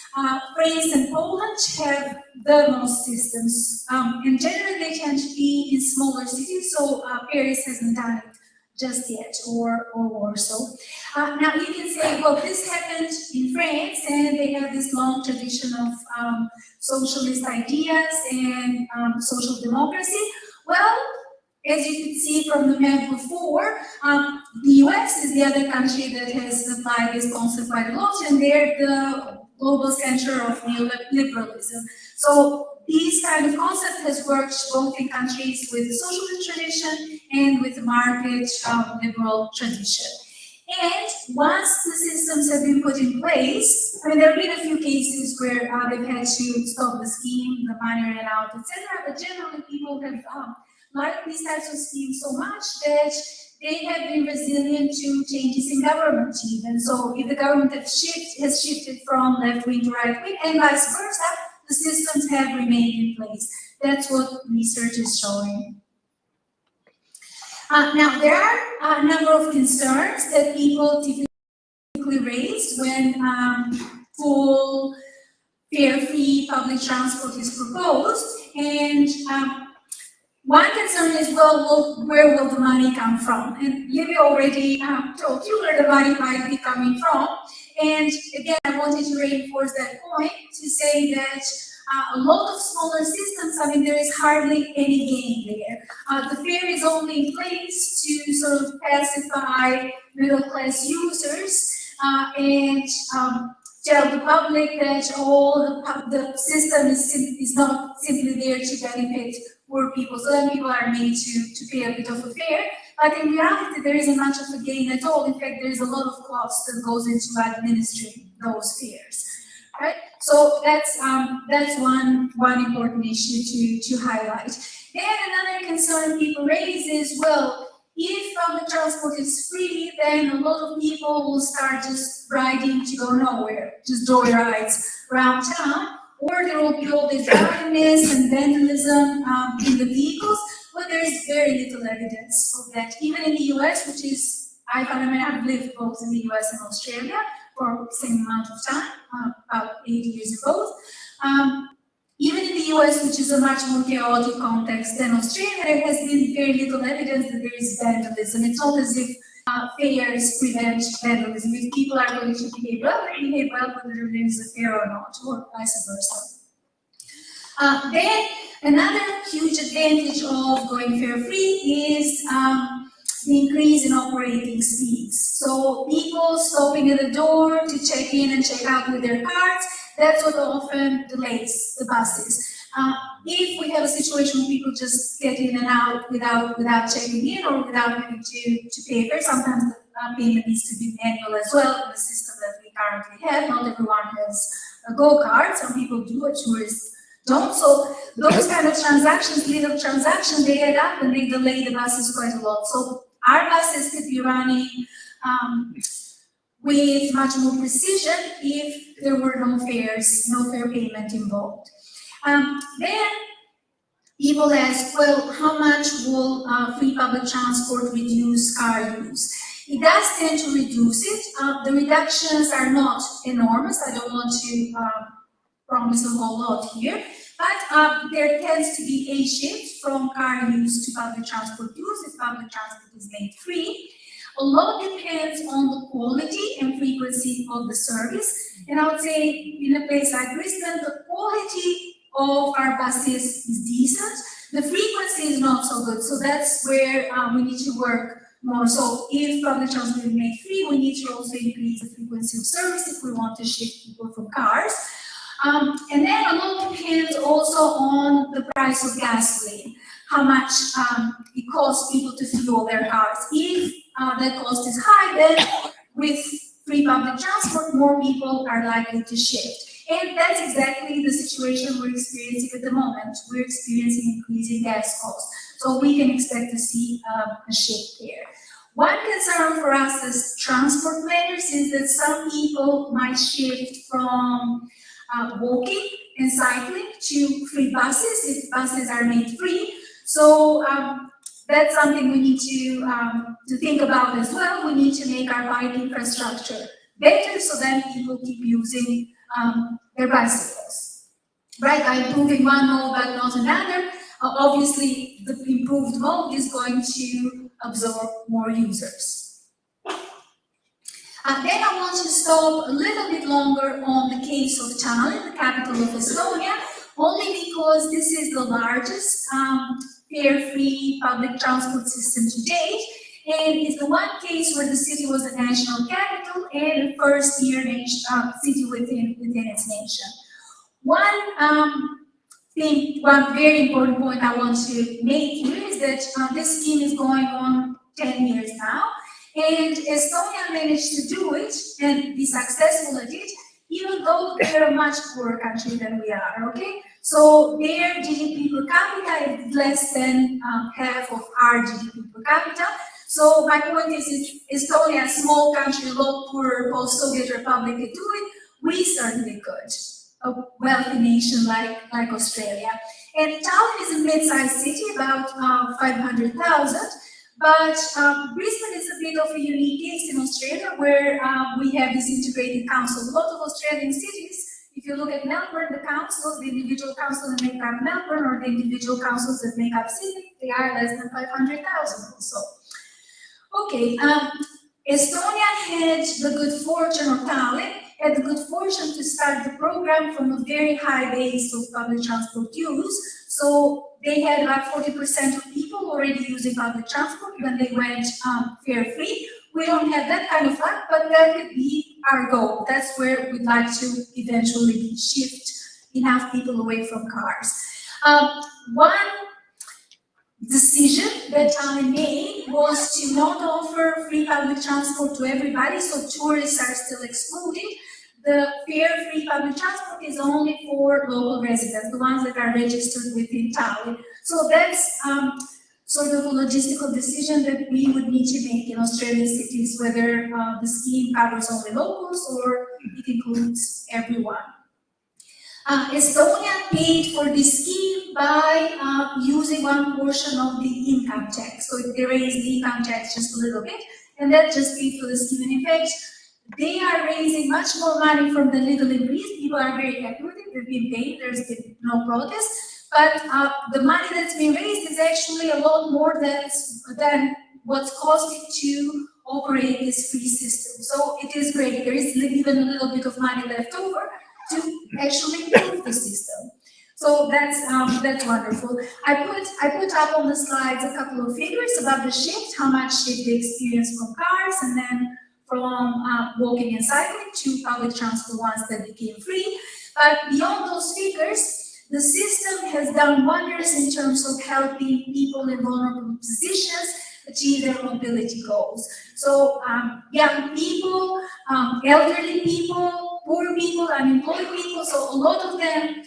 France and Poland have the most systems, and generally they tend to be in smaller cities, so Paris hasn't done it just yet, or Warsaw. Now you can say, well, this happened in France, and they have this long tradition of socialist ideas and social democracy. Well, as you can see from the map before, the US is the other country that has applied this concept quite a lot, and they're the global center of neoliberalism. So this kind of concept has worked both in countries with the socialist tradition and with the market liberal tradition. And once the systems have been put in place, I mean, there have been a few cases where they've had to stop the scheme, the money ran out, etc. But generally, people have liked these types of schemes so much that they have been resilient to changes in government even. So if the government has shifted from left wing to right wing and vice versa, the systems have remained in place. That's what research is showing. Now, there are a number of concerns that people typically raise when full fare-free public transport is proposed. And one concern is, well, where will the money come from? And Libby already told you where the money might be coming from. And again, I wanted to reinforce that point to say that a lot of smaller systems, I mean, there is hardly any gain there. The fare is only in place to sort of pacify middle-class users and tell the public that all the system is not simply there to benefit poor people. So then people are made to pay a bit of a fare. But in reality, there isn't much of a gain at all. In fact, there is a lot of cost that goes into administering those fares. Right? So that's one important issue to highlight. Then another concern people raise is, well, if public transport is free, then a lot of people will start just riding to go nowhere, just joy rides around town, or there will be all this drunkenness and vandalism in the vehicles. But there is very little evidence of that, even in the US, which is, I've lived both in the US and Australia for the same amount of time, about 8 years in both. Even in the US, which is a much more chaotic context than Australia, there has been very little evidence that there is vandalism. It's not as if fares prevent vandalism. If people are going to behave well, they behave well whether there is a fare or not, or vice versa. Then another huge advantage of going fare-free is the increase in operating speeds. So people stopping at the door to check in and check out with their cards, that's what often delays the buses. If we have a situation where people just get in and out without checking in or without having to pay for it, sometimes the payment needs to be manual as well in the system that we currently have. Not everyone has a go-card, some people do, tourists don't. So those kind of transactions, little transactions, they add up and they delay the buses quite a lot. So our buses could be running with much more precision if there were no fare payment involved. Then people ask, well, how much will free public transport reduce car use? It does tend to reduce it. The reductions are not enormous. I don't want to promise a whole lot here, but there tends to be a shift from car use to public transport use if public transport is made free. A lot depends on the quality and frequency of the service, and I would say in a place like Brisbane, the quality of our buses is decent. The frequency is not so good, so that's where we need to work more. So if public transport is made free, we need to also increase the frequency of service if we want to shift people from cars. And then a lot depends also on the price of gasoline, how much it costs people to fuel their cars. If that cost is high, then with free public transport, more people are likely to shift. And that's exactly the situation we're experiencing at the moment. We're experiencing increasing gas costs. So we can expect to see a shift there. One concern for us as transport planners is that some people might shift from walking and cycling to free buses if buses are made free. So that's something we need to think about as well. We need to make our bike infrastructure better so then people keep using their bicycles. Right, by improving one mode but not another, obviously the improved mode is going to absorb more users. Then I want to stop a little bit longer on the case of Tallinn, the capital of Estonia, only because this is the largest fare-free public transport system to date, and it's the one case where the city was a national capital and a first-tier city within its nation. One very important point I want to make here is that this scheme is going on 10 years now, and Estonia managed to do it and be successful at it, even though they're a much poorer country than we are, okay? So their GDP per capita is less than half of our GDP per capita. So my point is Estonia, a small country, a lot poorer, post-Soviet republic, could do it. We certainly could. A wealthy nation like Australia. And Tallinn is a mid-sized city, about 500,000, but Brisbane is a bit of a unique case in Australia where we have this integrated council. A lot of Australian cities, if you look at Melbourne, the councils, the individual councils that make up Melbourne or the individual councils that make up Sydney, they are less than 500,000 also. Okay, Estonia had the good fortune, or Tallinn, had the good fortune to start the program from a very high base of public transport use. So they had about 40% of people already using public transport when they went fare-free. We don't have that kind of luck, but that could be our goal. That's where we'd like to eventually shift enough people away from cars. One decision that Tallinn made was to not offer free public transport to everybody, so tourists are still excluded. The fare-free public transport is only for local residents, the ones that are registered within Tallinn. So that's sort of a logistical decision that we would need to make in Australian cities, whether the scheme covers only locals or it includes everyone. Estonia paid for this scheme by using one portion of the income tax. So they raised the income tax just a little bit, and that just paid for the scheme. And in fact, they are raising much more money from the legal increase. People are very happy with it. They've been paid. There's been no protest. But the money that's been raised is actually a lot more than what's costing to operate this free system. So it is great. There is even a little bit of money left over to actually improve the system. So that's wonderful. I put up on the slides a couple of figures about the shift, how much shift they experience from cars, and then from walking and cycling to public transport once that became free. But beyond those figures, the system has done wonders in terms of helping people in vulnerable positions achieve their mobility goals. So young people, elderly people, poor people, unemployed people, so a lot of them,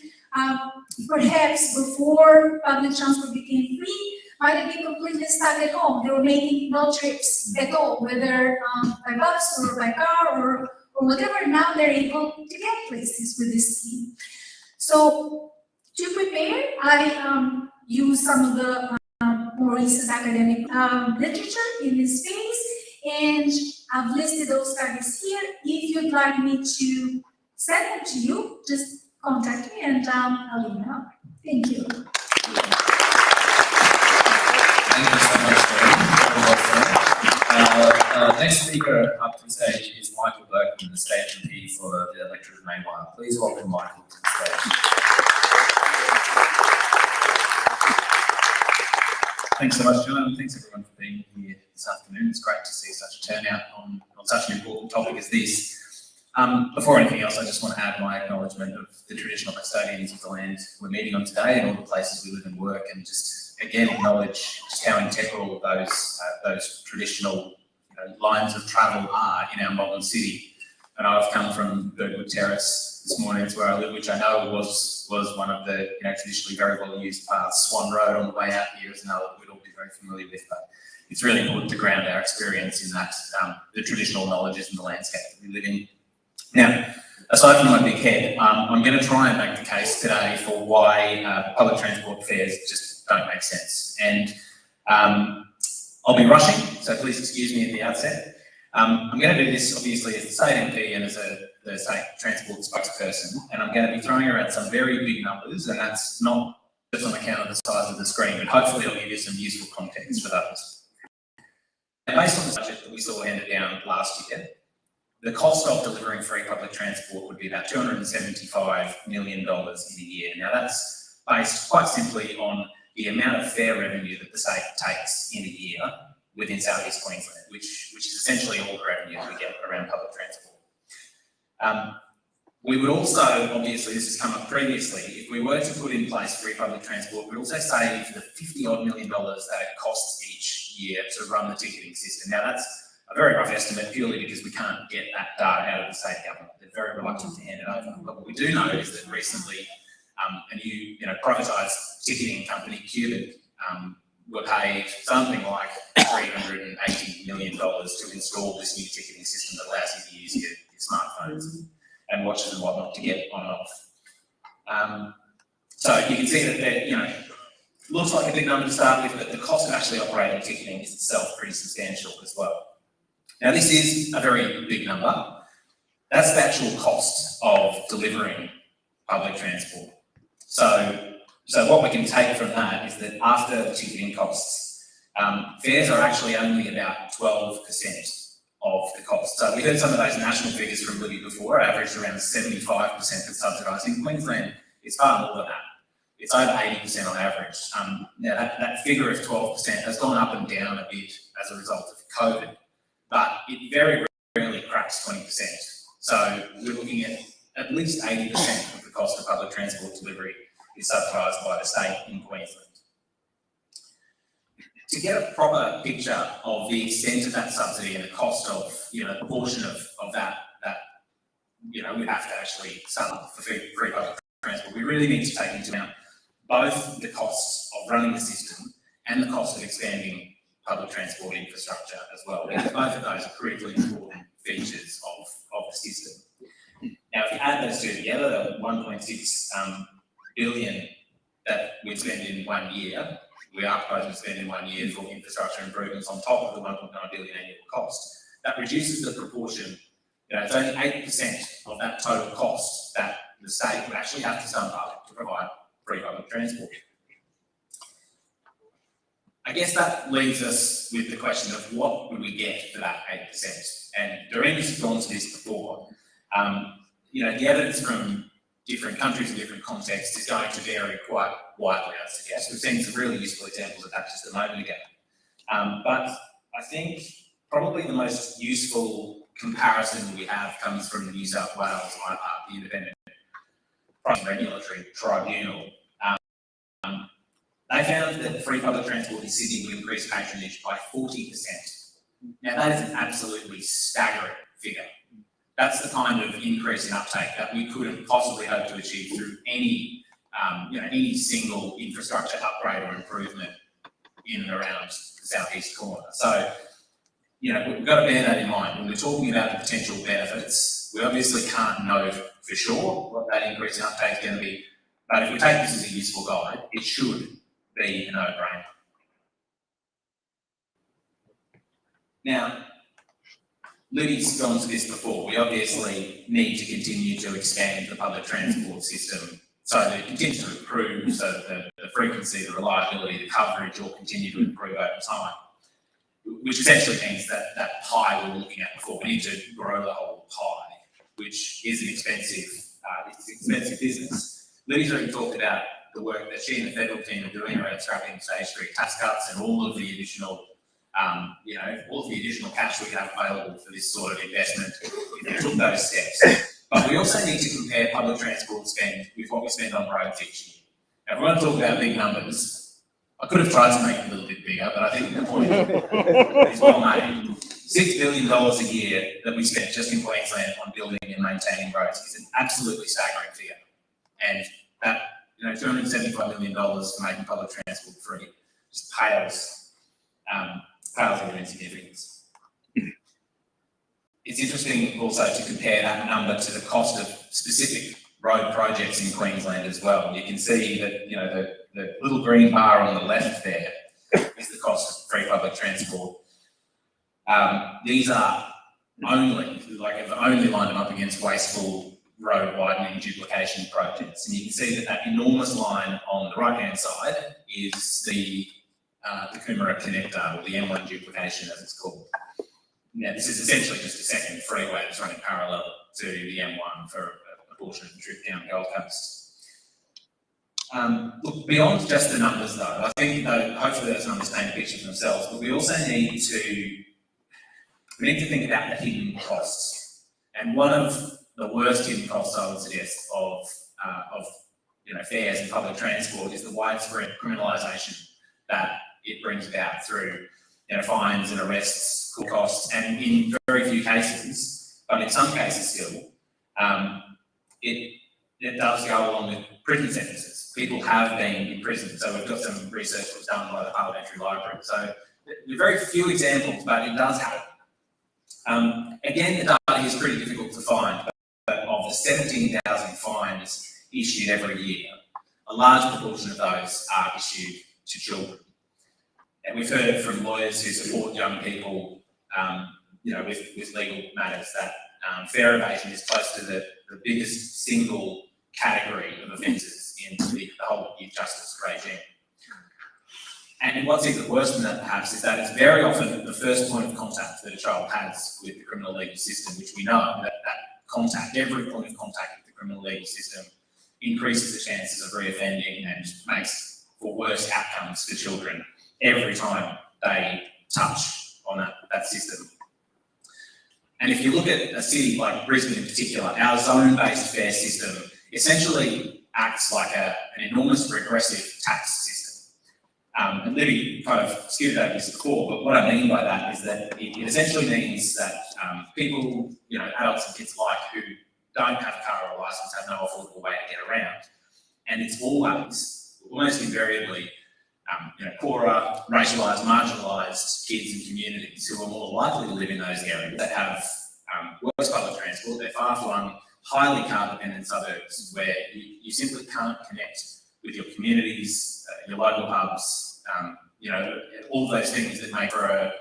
perhaps before public transport became free, might have been completely stuck at home. They were making no trips at all, whether by bus or by car or whatever. Now they're able to get places with this scheme. So to prepare, I use some of the more recent academic literature in this space, and I've listed those studies here. If you'd like me to send them to you, just contact me and I'll let you know. Thank you. Thank you so much, Gordon. Next speaker up to the stage is Michael Berkman, the State MP for the electorate of Mainline. Please welcome Michael to the stage. Thanks so much, John, and thanks everyone for being here this afternoon. It's great to see such a turnout on such an important topic as this. Before anything else, I just want to add my acknowledgement of the traditional custodians of the land we're meeting on today and all the places we live and work, and just again acknowledge just how integral those traditional lines of travel are in our modern city. And I've come from Birdwood Terrace this morning, it's where I live, which I know was one of the traditionally very well used paths. Swan Road on the way out here is another that we'd all be very familiar with, but it's really important to ground our experience in that the traditional knowledges and the landscape that we live in. Now, aside from my big head, I'm going to try and make the case today for why public transport fares just don't make sense. And I'll be rushing, so please excuse me at the outset. I'm going to do this obviously as the State MP and as the State Transport spokesperson, and I'm going to be throwing around some very big numbers, and that's not just on account of the size of the screen, but hopefully I'll give you some useful context for those. And based on the budget that we saw handed down last year, the cost of delivering free public transport would be about $275 million in a year. Now that's based quite simply on the amount of fare revenue that the state takes in a year within South East Queensland, which is essentially all the revenue we get around public transport. We would also, obviously this has come up previously, if we were to put in place free public transport, we'd also save the $50 million that it costs each year to run the ticketing system. Now that's a very rough estimate purely because we can't get that data out of the state government. They're very reluctant to hand it over. But what we do know is that recently a new privatised ticketing company, Cubic, were paid something like $380 million to install this new ticketing system that allows you to use your smartphones and watches and whatnot to get on and off. So you can see that looks like a big number to start with, but the cost of actually operating ticketing is itself pretty substantial as well. Now this is a very big number. That's the actual cost of delivering public transport. So what we can take from that is that after the ticketing costs, fares are actually only about 12% of the cost. So we heard some of those national figures from Libby before, averaged around 75% that's subsidised. In Queensland, it's far more than that. It's over 80% on average. Now that figure of 12% has gone up and down a bit as a result of COVID, but it very rarely cracks 20%. So we're looking at least 80% of the cost of public transport delivery is subsidised by the state in Queensland. To get a proper picture of the extent of that subsidy and the cost of, the portion of that we have to actually sum up for free public transport, we really need to take into account both the costs of running the system and the cost of expanding public transport infrastructure as well, because both of those are critically important features of the system. Now, if you add those two together, the 1.6 billion that we spend in 1 year, we are proposing to spend in 1 year for infrastructure improvements on top of the 1.9 billion annual cost. That reduces the proportion. It's only 8% of that total cost that the state would actually have to sum up to provide free public transport. I guess that leaves us with the question of what would we get for that 8%? And Doreen's gone to this before. The evidence from different countries and different contexts is going to vary quite widely, I suggest. We've seen some really useful examples of that just a moment ago. But I think probably the most useful comparison we have comes from the New South Wales IPART, the Independent Pricing Regulatory Tribunal. They found that free public transport in Sydney would increase patronage by 40%. Now that is an absolutely staggering figure. That's the kind of increase in uptake that we couldn't possibly hope to achieve through any single infrastructure upgrade or improvement in and around the southeast corner. So, we've got to bear that in mind. When we're talking about the potential benefits, we obviously can't know for sure what that increase in uptake is going to be, but if we take this as a useful guide, it should be a no-brainer. Now, Libby's gone to this before. We obviously need to continue to expand the public transport system so that it continues to improve, so that the frequency, the reliability, the coverage all continue to improve over time. Which essentially means that that pie we were looking at before, we need to grow the whole pie, which is an expensive, business. Libby's already talked about the work that she and the federal team are doing around scrapping stage 3 tax cuts and all of the additional, all of the additional cash we have available for this sort of investment if we took those steps. But we also need to compare public transport spend with what we spend on roads each year. Now, if we want to talk about big numbers, I could have tried to make it a little bit bigger, but I think the point is well made. $6 billion a year that we spend just in Queensland on building and maintaining roads is an absolutely staggering figure. And that, $275 million for making public transport free just pales in insignificance. It's interesting also to compare that number to the cost of specific road projects in Queensland as well. You can see that, the little green bar on the left there is the cost of free public transport. These are only, I've only lined them up against wasteful road widening duplication projects. And you can see that that enormous line on the right-hand side is the Coomera connector, or the M1 duplication as it's called. Now, this is essentially just a second freeway that's running parallel to the M1 for a portion of the trip down Gold Coast. Look, beyond just the numbers though, I think hopefully those numbers paint a picture for themselves, but we also need to think about the hidden costs. And one of the worst hidden costs I would suggest of fares and public transport is the widespread criminalisation that it brings about through fines and arrests, court costs, and in very few cases, but in some cases still, it does go along with prison sentences. People have been in prison, so we've got some research that was done by the Parliamentary Library. So there are very few examples, but it does happen. Again, the data is pretty difficult to find, but of the 17,000 fines issued every year, a large proportion of those are issued to children. And we've heard from lawyers who support young people, with legal matters that fare evasion is close to the biggest single category of offences in the whole youth justice regime. And what's even worse than that, perhaps, is that it's very often the first point of contact that a child has with the criminal legal system, which we know that contact, every point of contact with the criminal legal system, increases the chances of reoffending and makes for worse outcomes for children every time they touch on that system. And if you look at a city like Brisbane in particular, our zone-based fare system essentially acts like an enormous regressive tax system. And Libby kind of skewed over this before, but what I mean by that is that it essentially means that people, adults and kids alike who don't have a car or a license have no affordable way to get around. And it's almost invariably, poorer, racialised, marginalised kids and communities who are more likely to live in those areas that have worse public transport. They're far-flung, highly car-dependent suburbs where you simply can't connect with your communities, your local hubs, all those things that make for an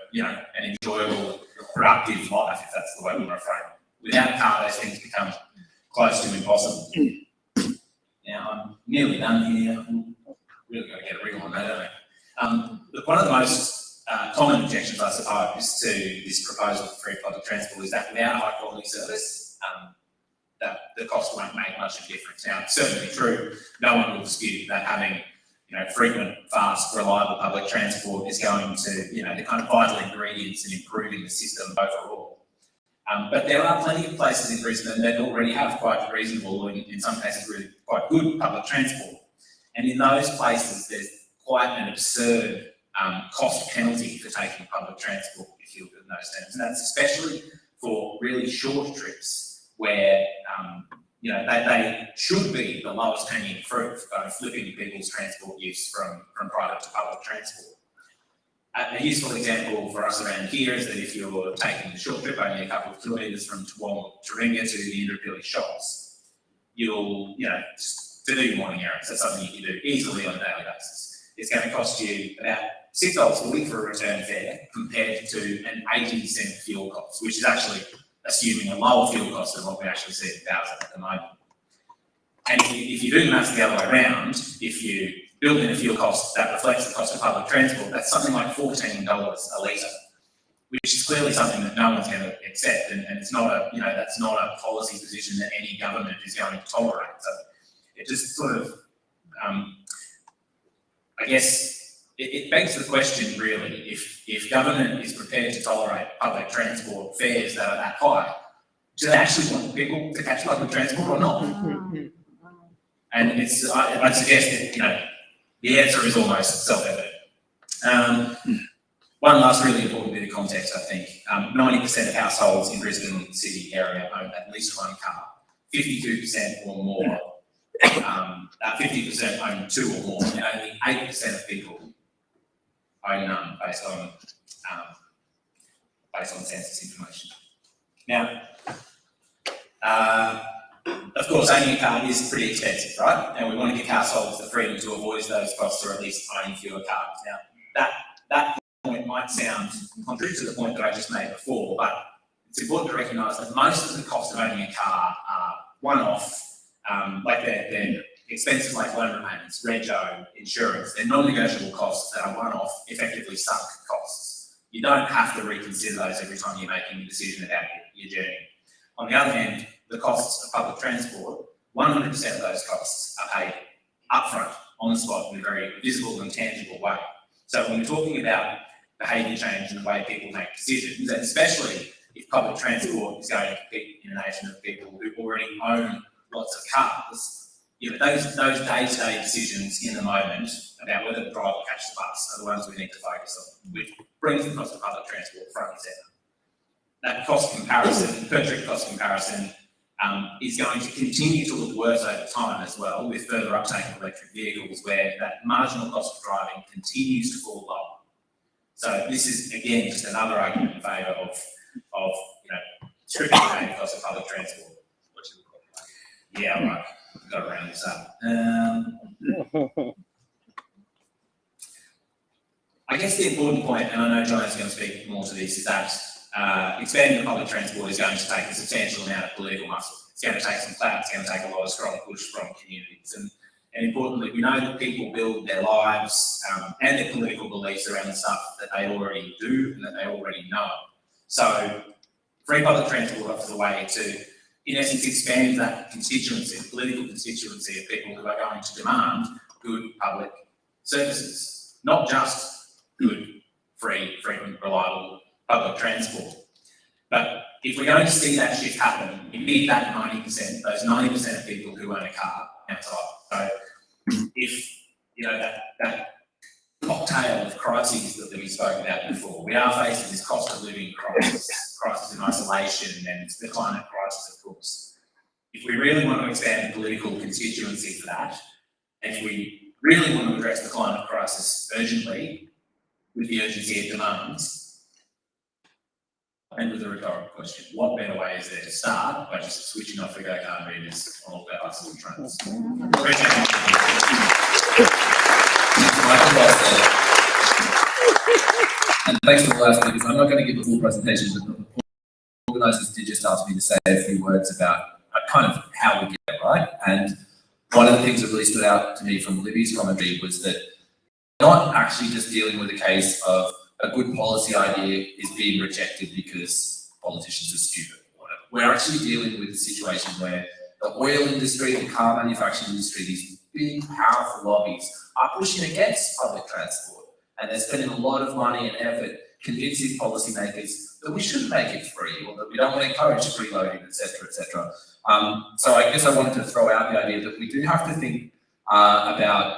enjoyable, productive life, if that's the way we want to frame it. Without a car, those things become close to impossible. Now, I'm nearly done here. Really got to get a wriggle on that, don't I? Look, one of the most common objections, I suppose, to this proposal for free public transport is that without a high-quality service, that the cost won't make much of a difference. Now, it's certainly true. No one will dispute that having frequent, fast, reliable public transport is going to, the kind of vital ingredients in improving the system overall. But there are plenty of places in Brisbane that already have quite reasonable, and in some cases really quite good public transport. And in those places, there's quite an absurd cost penalty for taking public transport, if you look at those terms. And that's especially for really short trips where, they should be the lowest hanging fruit for flipping people's transport use from private to public transport. A useful example for us around here is that if you're taking a short trip, only a couple of kilometres from Taringa to the Indooroopilly shops, you'll, to do your morning errands, that's something you can do easily on a daily basis. It's going to cost you about $6.40 for a return fare compared to an 80% fuel cost, which is actually assuming a lower fuel cost than what we actually see in Bowser at the moment. And if you do the maths the other way around, if you build in a fuel cost that reflects the cost of public transport, that's something like $14 a litre, which is clearly something that no one's going to accept, and it's not a, that's not a policy position that any government is going to tolerate. So it just sort of, I guess, it begs the question really, if government is prepared to tolerate public transport fares that are that high, do they actually want people to catch public transport or not? And I'd suggest that, the answer is almost self-evident. One last really important bit of context, I think. 90% of households in Brisbane city area own at least one car. 52% or more, 50% own two or more, and only 8% of people own none based on census information. Now, of course, owning a car is pretty expensive, right? And we want to give households the freedom to avoid those costs, or at least owning fewer cars. Now, that point might sound contrary to the point that I just made before, but it's important to recognise that most of the cost of owning a car are one-off, like they're expenses like loan repayments, rego, insurance. They're non-negotiable costs that are one-off, effectively sunk costs. You don't have to reconsider those every time you're making a decision about your journey. On the other hand, the costs of public transport, 100% of those costs are paid upfront, on the spot, in a very visible and tangible way. So when we're talking about behaviour change in the way people make decisions, and especially if public transport is going to compete in a nation of people who already own lots of cars, those day-to-day decisions in the moment about whether to drive or catch the bus are the ones we need to focus on, which brings the cost of public transport front and centre. That cost comparison, per trip cost comparison, is going to continue to look worse over time as well, with further uptake of electric vehicles, where that marginal cost of driving continues to fall lower. So this is, again, just another argument in favour of stripping away the cost of public transport. What should we call it? Yeah, right. We've got to round this up. I guess the important point, and I know John is going to speak more to this, is that expanding the public transport is going to take a substantial amount of political muscle. It's going to take some clout, it's going to take a lot of strong push from communities. And importantly, we know that people build their lives and their political beliefs around the stuff that they already do and that they already know. So free public transport offers a way to, in essence, expand that constituency, political constituency of people who are going to demand good public services, not just good, free, frequent, reliable public transport. But if we're going to see that shift happen, we need that 90%, those 90% of people who own a car outside. So if, that cocktail of crises that we spoke about before, we are facing this cost of living crisis in isolation, and the climate crisis, of course. If we really want to expand the political constituency for that, and if we really want to address the climate crisis urgently, with the urgency it demands, and with a rhetorical question, what better way is there to start by just switching off the go card readers on all our buses and trains? And thanks to the last speakers. I'm not going to give a full presentation, but the organisers did just ask me to say a few words about kind of how we get it right. And one of the things that really stood out to me from Libby's commentary was that not actually just dealing with a case of a good policy idea is being rejected because politicians are stupid or whatever. We're actually dealing with a situation where the oil industry, the car manufacturing industry, these big, powerful lobbies are pushing against public transport. And they're spending a lot of money and effort convincing policymakers that we shouldn't make it free, or that we don't want to encourage freeloading, et cetera, et cetera. So I guess I wanted to throw out the idea that we do have to think about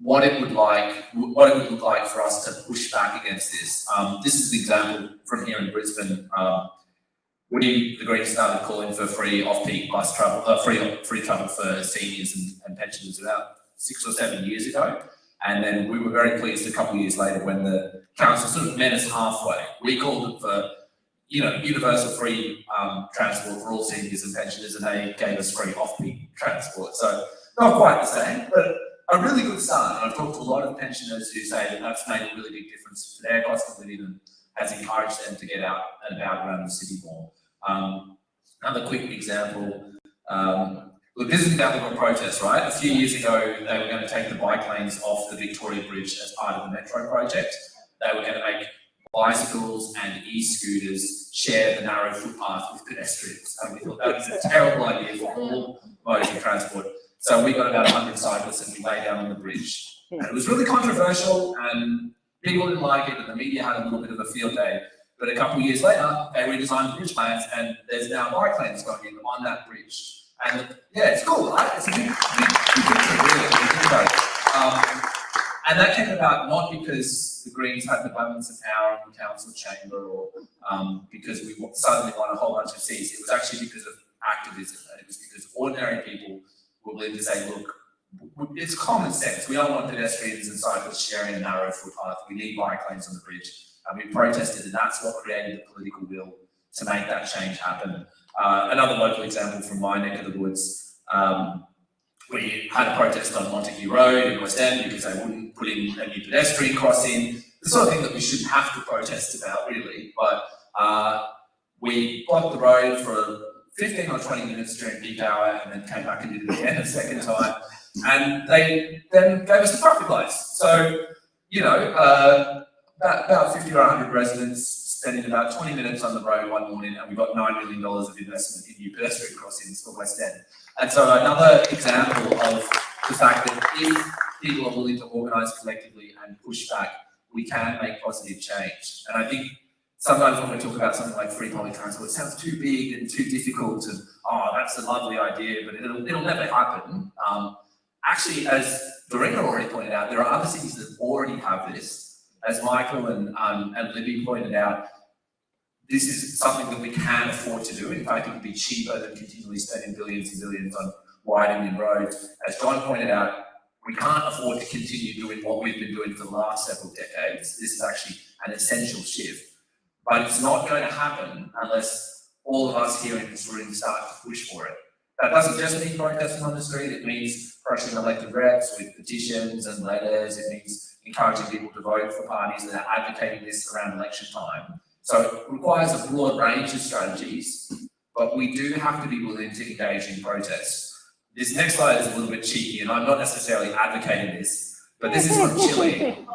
what it would look like for us to push back against this. This is an example from here in Brisbane. We, the Greens, started calling for free off-peak bus travel, free travel for seniors and pensioners about 6 or 7 years ago. And then we were very pleased a couple of years later when the council sort of met us halfway. We called it for, universal free transport for all seniors and pensioners, and they gave us free off-peak transport. So not quite the same, but a really good start. And I've talked to a lot of pensioners who say that that's made a really big difference to their cost of living and has encouraged them to get out and about around the city more. Another quick example, look, this is an example of a protest, right? A few years ago, they were going to take the bike lanes off the Victoria Bridge as part of the Metro project. They were going to make bicycles and e-scooters share the narrow footpath with pedestrians. And we thought that was a terrible idea for all modes of transport. So we got about 100 cyclists and we lay down on the bridge. And it was really controversial and people didn't like it and the media had a little bit of a field day. But a couple of years later, they redesigned the bridge plans and there's now bike lanes going in on that bridge. And yeah, it's cool, right? It's a big picture, really. And that came about not because the Greens had the abundance of power in the council chamber or because we suddenly won a whole bunch of seats. It was actually because of activism. And it was because ordinary people were willing to say, look, it's common sense. We don't want pedestrians and cyclists sharing a narrow footpath. We need bike lanes on the bridge. And we protested, and that's what created the political will to make that change happen. Another local example from my neck of the woods, we had a protest on Montague Road in West End because they wouldn't put in a new pedestrian crossing. The sort of thing that we shouldn't have to protest about, really. But we blocked the road for 15 or 20 minutes during peak hour and then came back and did it again a second time. And they then gave us the traffic lights. So, you know, about 50 or 100 residents spending about 20 minutes on the road one morning, and we got $9 million of investment in new pedestrian crossings for West End. And so another example of the fact that if people are willing to organise collectively and push back, we can make positive change. And I think sometimes when we talk about something like free public transport, it sounds too big and too difficult and, oh, that's a lovely idea, but it'll never happen. Actually, as Dorina already pointed out, there are other cities that already have this. As Michael and Libby pointed out, this is something that we can afford to do. In fact, it would be cheaper than continually spending billions and billions on widening roads. As John pointed out, we can't afford to continue doing what we've been doing for the last several decades. This is actually an essential shift. But it's not going to happen unless all of us here in this room start to push for it. That doesn't just mean protesting on the street, it means pressuring elected reps with petitions and letters, it means encouraging people to vote for parties that are advocating this around election time. So it requires a broad range of strategies, but we do have to be willing to engage in protests. This next slide is a little bit cheeky, and I'm not necessarily advocating this, but this is from Chile,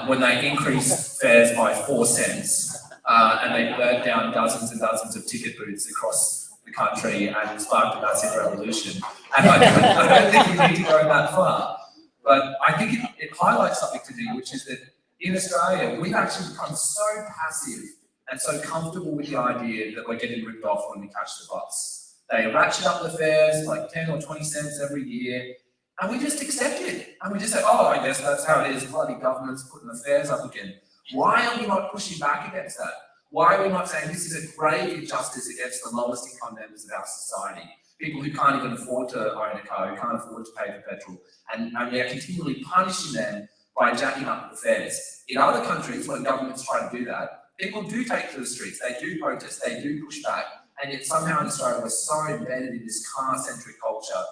when they increased fares by 4 cents, and they burnt down dozens and dozens of ticket booths across the country and sparked a massive revolution. And I don't think we need to go that far. But I think it highlights something to me, which is that in Australia, we've actually become so passive and so comfortable with the idea that we're getting ripped off when we catch the bus. They ratchet up the fares like 10 or 20 cents every year, and we just accept it. And we just say, oh, I guess that's how it is. Bloody government's putting the fares up again. Why are we not pushing back against that? Why are we not saying this is a grave injustice against the lowest income members of our society? People who can't even afford to own a car, who can't afford to pay for petrol, and we are continually punishing them by jacking up the fares. In other countries, when governments try to do that, people do take to the streets, they do protest, they do push back, and yet somehow in Australia we're so embedded in this car-centric culture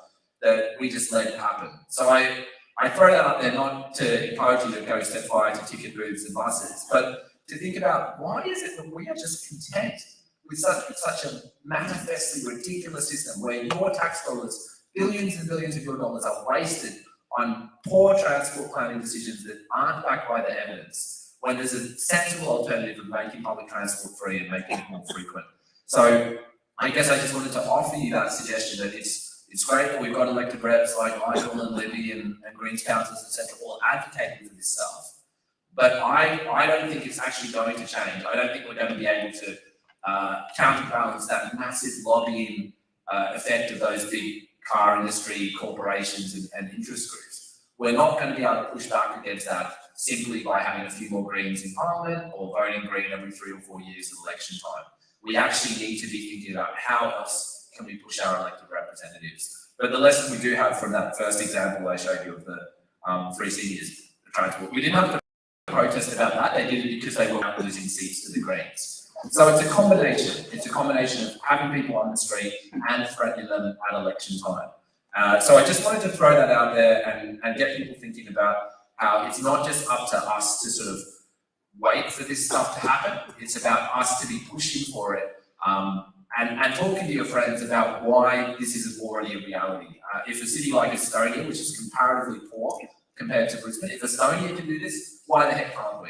that we just let it happen. So I throw that up there not to encourage you to go set fire to ticket booths and buses, but to think about why is it that we are just content with such a manifestly ridiculous system where your tax dollars, billions and billions of your dollars are wasted on poor transport planning decisions that aren't backed by the evidence, when there's a sensible alternative of making public transport free and making it more frequent. So I guess I just wanted to offer you that suggestion that it's great that we've got elected reps like Michael and Libby and Greens councillors, etc., all advocating for this stuff. But I don't think it's actually going to change. I don't think we're going to be able to counterbalance that massive lobbying effect of those big car industry corporations and interest groups. We're not going to be able to push back against that simply by having a few more Greens in Parliament or voting Green every 3 or 4 years of election time. We actually need to be thinking about how else can we push our elected representatives. But the lesson we do have from that first example I showed you of the 3 seniors, the transport, we didn't have to protest about that. They did it because they were losing seats to the Greens. So it's a combination. It's a combination of having people on the street and threatening them at election time. So I just wanted to throw that out there and get people thinking about how it's not just up to us to sort of wait for this stuff to happen. It's about us to be pushing for it and talking to your friends about why this isn't already a reality. If a city like Estonia, which is comparatively poor compared to Brisbane, if Estonia can do this, why the heck can't we?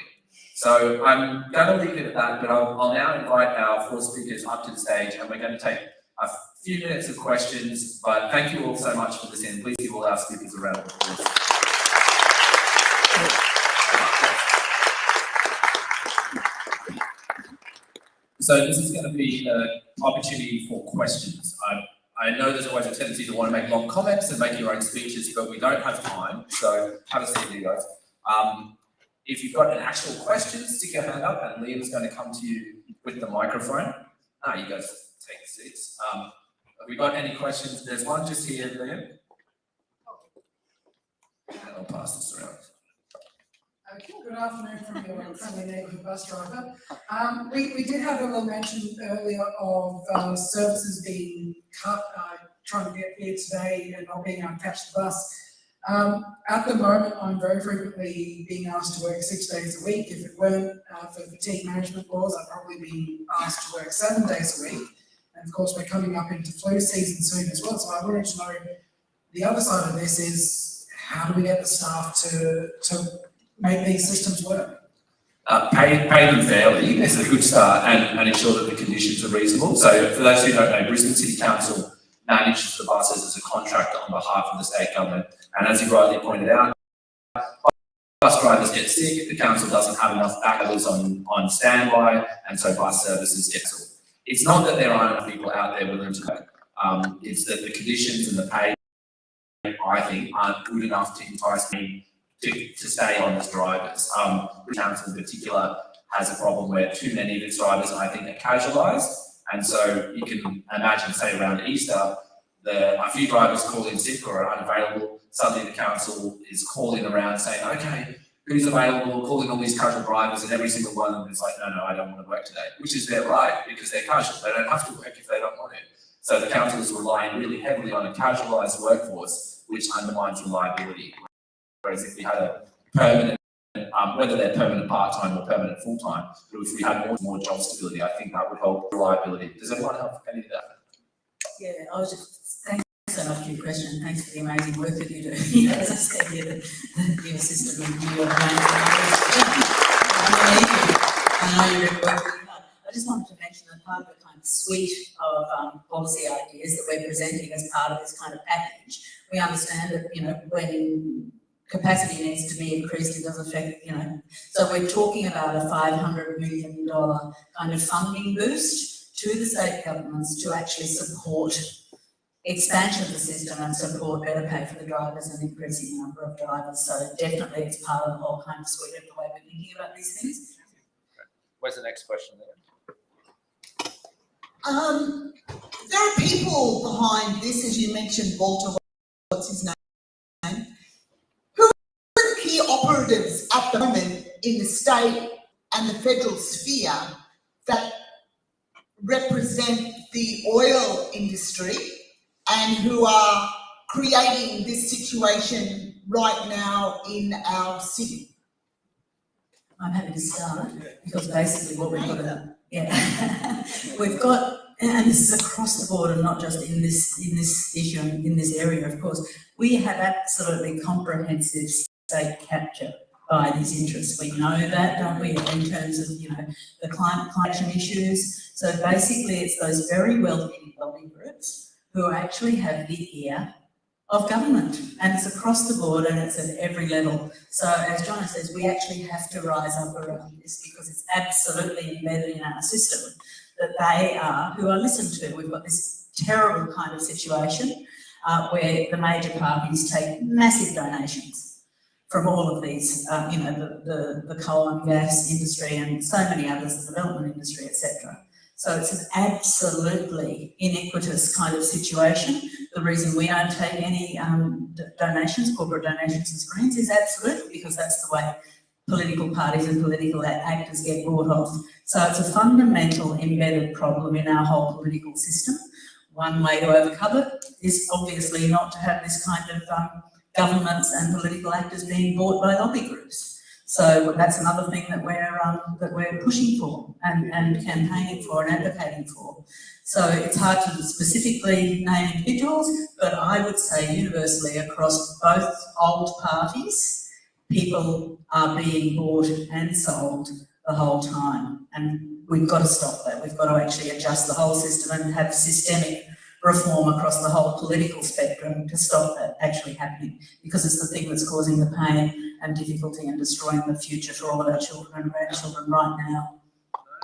So I'm going to leave it at that, but I'll now invite our 4 speakers up to the stage, and we're going to take a few minutes of questions, but thank you all so much for listening. Please give all our speakers a round of applause. So this is going to be an opportunity for questions. I know there's always a tendency to want to make long comments and make your own speeches, but we don't have time, so have a seat here, guys. If you've got an actual question, stick your hand up and Liam's going to come to you with the microphone. You guys take seats. Have we got any questions? There's one just here, Liam. And I'll pass this around. Okay, good afternoon from your friendly neighbourhood bus driver. We did have a little mention earlier of services being cut, trying to get here today and not being able to catch the bus. At the moment, I'm very frequently being asked to work 6 days a week. If it weren't for fatigue management laws, I'd probably be asked to work 7 days a week. And of course, we're coming up into flu season soon as well. So I wanted to know, the other side of this is, how do we get the staff to make these systems work? Pay them fairly is a good start, and ensure that the conditions are reasonable. So for those who don't know, Brisbane City Council manages the buses as a contractor on behalf of the state government. And as you rightly pointed out, bus drivers get sick, the council doesn't have enough backers on standby, and so bus services get sold. It's not that there aren't enough people out there willing to work. It's that the conditions and the pay, I think, aren't good enough to entice me to stay on as drivers. The council in particular has a problem where too many of its drivers, I think, are casualised. And so you can imagine, say, around Easter, a few drivers call in sick or are unavailable. Suddenly the council is calling around saying, okay, who's available, calling all these casual drivers, and every single one of them is like, no, I don't want to work today, which is their right because they're casual. They don't have to work if they don't want to. So the council is relying really heavily on a casualised workforce, which undermines reliability. Whereas if we had a permanent, whether they're permanent part-time or permanent full-time, but if we had more job stability, I think that would help reliability. Does everyone have any of that? Yeah, I was just, thanks so much for your question, and thanks for the amazing work that you do. As I said here, the new system in New York. I know you're working hard. I just wanted to mention that part of the kind of suite of policy ideas that we're presenting as part of this kind of package, we understand that, when capacity needs to be increased, it does affect, so we're talking about a $500 million kind of funding boost to the state governments to actually support expansion of the system and support better pay for the drivers and increasing the number of drivers. So definitely it's part of the whole kind of suite of the way we're thinking about these things. Where's the next question there? There are people behind this, as you mentioned, Walter, what's his name? Who are the key operatives at the moment in the state and the federal sphere that represent the oil industry and who are creating this situation right now in our city? I'm happy to start because basically what we've got we've got, and this is across the board and not just in this issue and in this area, of course, we have absolutely comprehensive state capture by these interests. We know that, don't we, in terms of, the climate action issues. So basically it's those very wealthy lobby groups who actually have the ear of government, and it's across the board and it's at every level. So as Johnny says, we actually have to rise up around this because it's absolutely embedded in our system that they are who are listened to. We've got this terrible kind of situation where the major parties take massive donations from all of these, the coal and gas industry and so many others, the development industry, etc. So it's an absolutely inequitous kind of situation. The reason we don't take any donations, corporate donations as Greens, is absolutely because that's the way political parties and political actors get bought off. So it's a fundamental embedded problem in our whole political system. One way to overcome it is obviously not to have this kind of governments and political actors being bought by lobby groups. So that's another thing that we're pushing for and campaigning for and advocating for. So it's hard to specifically name individuals, but I would say universally across both old parties, people are being bought and sold the whole time. And we've got to stop that. We've got to actually adjust the whole system and have systemic reform across the whole political spectrum to stop that actually happening, because it's the thing that's causing the pain and difficulty and destroying the future for all of our children and grandchildren right now.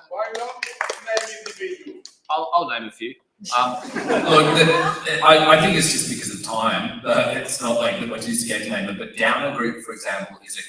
Why not name individuals? I'll name a few. I think it's just because of time. It's not like that we're too scared to name them. But Downer Group, for example, is a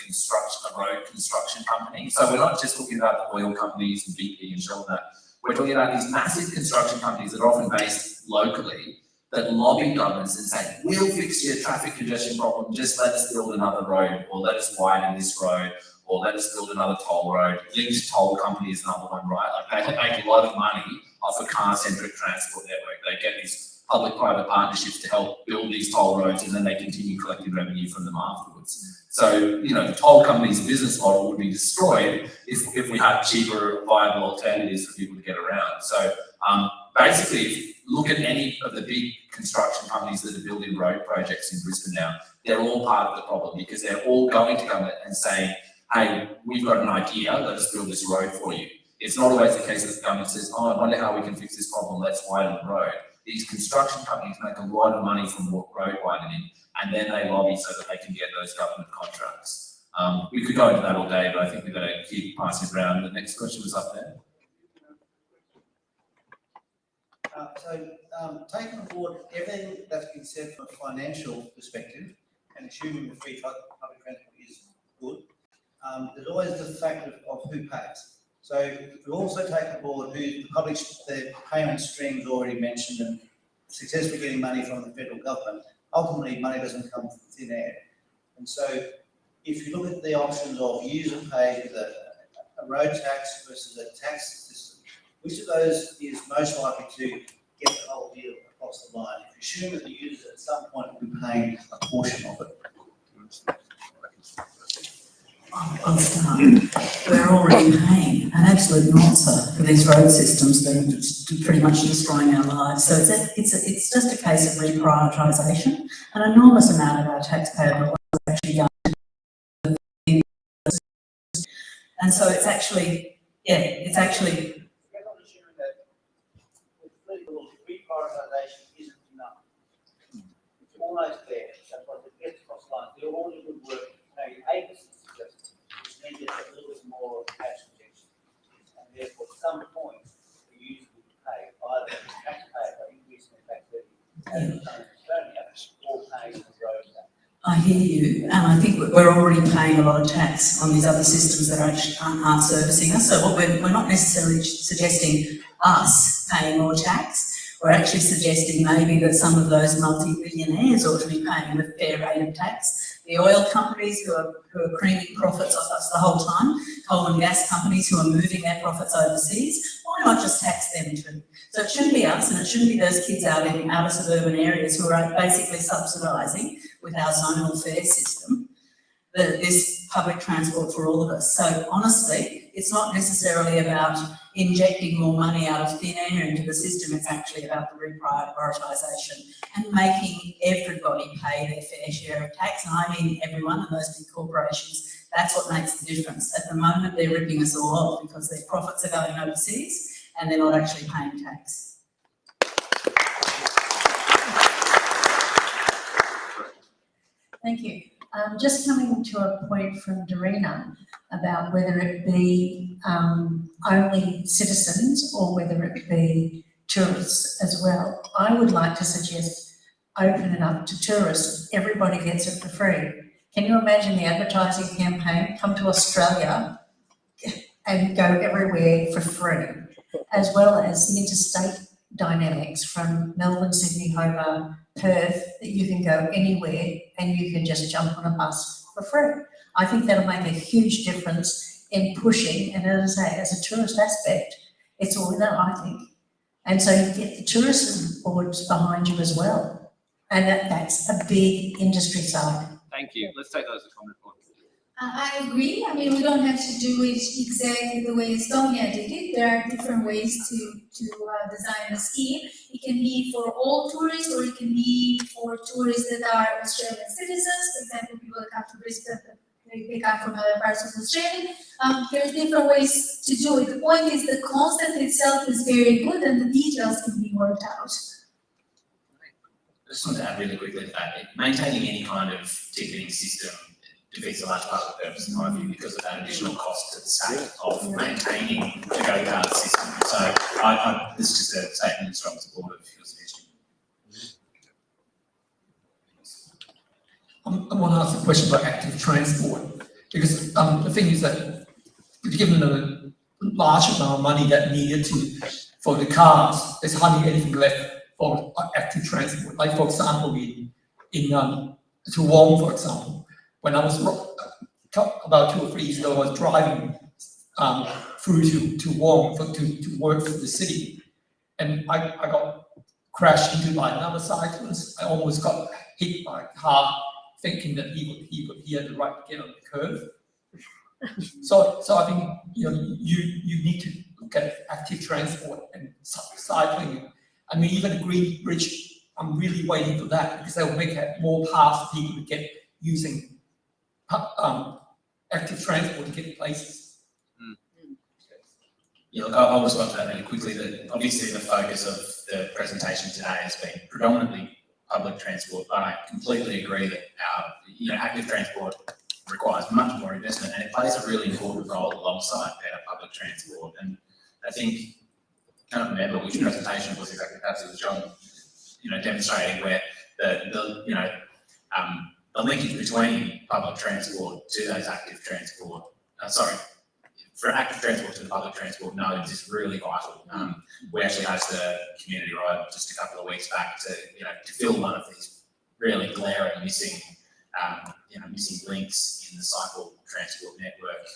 road construction company. So we're not just talking about the oil companies and BP and Shell and that. We're talking about these massive construction companies that are often based locally that lobby governments and say, we'll fix your traffic congestion problem, just let us build another road, or let us widen this road, or let us build another toll road. Linked toll company is another one, right? Like they make a lot of money off a car-centric transport network. They get these public-private partnerships to help build these toll roads, and then they continue collecting revenue from them afterwards. So, you know, the toll company's business model would be destroyed if we had cheaper, viable alternatives for people to get around. So, basically, if you look at any of the big construction companies that are building road projects in Brisbane now, they're all part of the problem, because they're all going to government and saying, hey, we've got an idea, let us build this road for you. It's not always the case that the government says, oh, I wonder how we can fix this problem, let's widen the road. These construction companies make a lot of money from road widening, and then they lobby so that they can get those government contracts. We could go into that all day, but I think we're going to keep passing around. The next question was up there. Taking on board everything that's been said from a financial perspective, and assuming the free public transport is good, there's always the factor of who pays. So if we also take on board who the payment streams already mentioned and successfully getting money from the federal government, ultimately money doesn't come from thin air. And so if you look at the options of user pay with a road tax versus a tax system, which of those is most likely to get the whole deal across the line? If you assume that the user at some point will be paying a portion of it. I'll start. We're already paying an absolute monster for these road systems that are pretty much destroying our lives. So it's just a case of reprioritisation. An enormous amount of our taxpayer dollars actually going to the, and so it's actually, it's actually. We're not assuming that reprioritisation isn't enough. It's almost there. That's what it gets across lines. They're all in good work. Maybe 8% suggested, which means there's a little bit more cash injection. And therefore, at some point, the user will pay either the taxpayer by increasing the tax levy as it's done in Australia, or paying the road tax. I hear you, and I think we're already paying a lot of tax on these other systems that actually aren't servicing us. So what we're not necessarily suggesting us paying more tax. We're actually suggesting maybe that some of those multi-billionaires ought to be paying a fair rate of tax. The oil companies who are creaming profits off us the whole time, coal and gas companies who are moving their profits overseas, why not just tax them too? So it shouldn't be us, and it shouldn't be those kids out in outer suburban areas who are basically subsidising with our zonal fare system this public transport for all of us. So honestly, it's not necessarily about injecting more money out of thin air into the system, it's actually about the reprioritisation and making everybody pay their fair share of tax, and I mean everyone, and those big corporations. That's what makes the difference. At the moment, they're ripping us all off because their profits are going overseas and they're not actually paying tax. Thank you. Just coming to a point from Dorina about whether it be only citizens or whether it be tourists as well. I would like to suggest open it up to tourists. Everybody gets it for free. Can you imagine the advertising campaign? Come to Australia and go everywhere for free, as well as the interstate dynamics from Melbourne, Sydney, Hobart, Perth, that you can go anywhere and you can just jump on a bus for free. I think that'll make a huge difference in pushing, and as I say, as a tourist aspect, it's all in it, I think. And so you get the tourism boards behind you as well. And that's a big industry side. Thank you. Let's take those as comment points. I agree. I mean, we don't have to do it exactly the way Estonia did it. There are different ways to design a scheme. It can be for all tourists, or it can be for tourists that are Australian citizens. For example, people that come to Brisbane, they come from other parts of Australia. There's different ways to do it. The point is the concept itself is very good, and the details can be worked out. I just want to add really quickly to that. Maintaining any kind of ticketing system defeats a large part of the purpose, in my view, because of that additional cost to the state of maintaining the go-kart system. So this is just a statement in strong support of your suggestion. I want to ask a question about active transport, because the thing is that given the large amount of money that needed for the cars, there's hardly anything left for active transport. Like for example, to Wong, for example, when I was about 2 or 3 years ago, I was driving through to Wong to work for the city, and I got crashed into by another cyclist. I almost got hit by a car, thinking that he had the right to get on the curve. So I think you need to look at active transport and cycling. I mean, even the Green Bridge, I'm really waiting for that, because that will make it more paths for people to get using active transport to get places. Yeah, look, I'll respond to that really quickly. That obviously the focus of the presentation today has been predominantly public transport, but I completely agree that our active transport requires much more investment, and it plays a really important role alongside better public transport. And I think, I can't remember which presentation it was exactly, perhaps it was John, demonstrating where the linkage between public transport to those active transport, for active transport to the public transport nodes is really vital. We actually hosted a community ride just a couple of weeks back to fill one of these really glaring missing links in the cycle transport network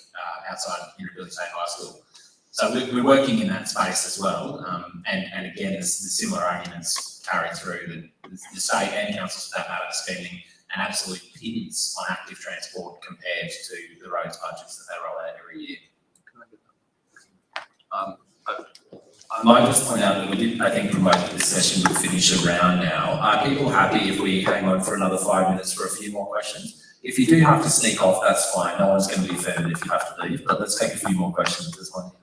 outside Inverbilligy State High School. So we're working in that space as well. And again, the similar arguments carried through the state and councils for that matter are spending an absolute pittance on active transport compared to the roads budgets that they roll out every year. I might just point out that we did, I think, promote that this session would finish around now. Are people happy if we hang on for another 5 minutes for a few more questions? If you do have to sneak off, that's fine. No one's going to be offended if you have to leave, but let's take a few more questions as well.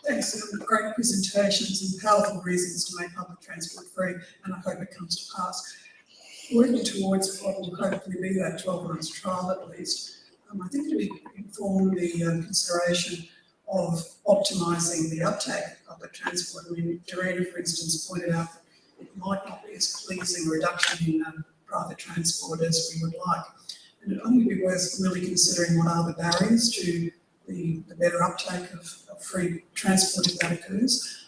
Thanks, great presentations and powerful reasons to make public transport free, and I hope it comes to pass. Working towards what will hopefully be that 12 months trial at least, I think it would inform the consideration of optimising the uptake of public transport. I mean, Dorena, for instance, pointed out that it might not be as pleasing a reduction in private transport as we would like. And it only be worth really considering what are the barriers to the better uptake of free transport if that occurs.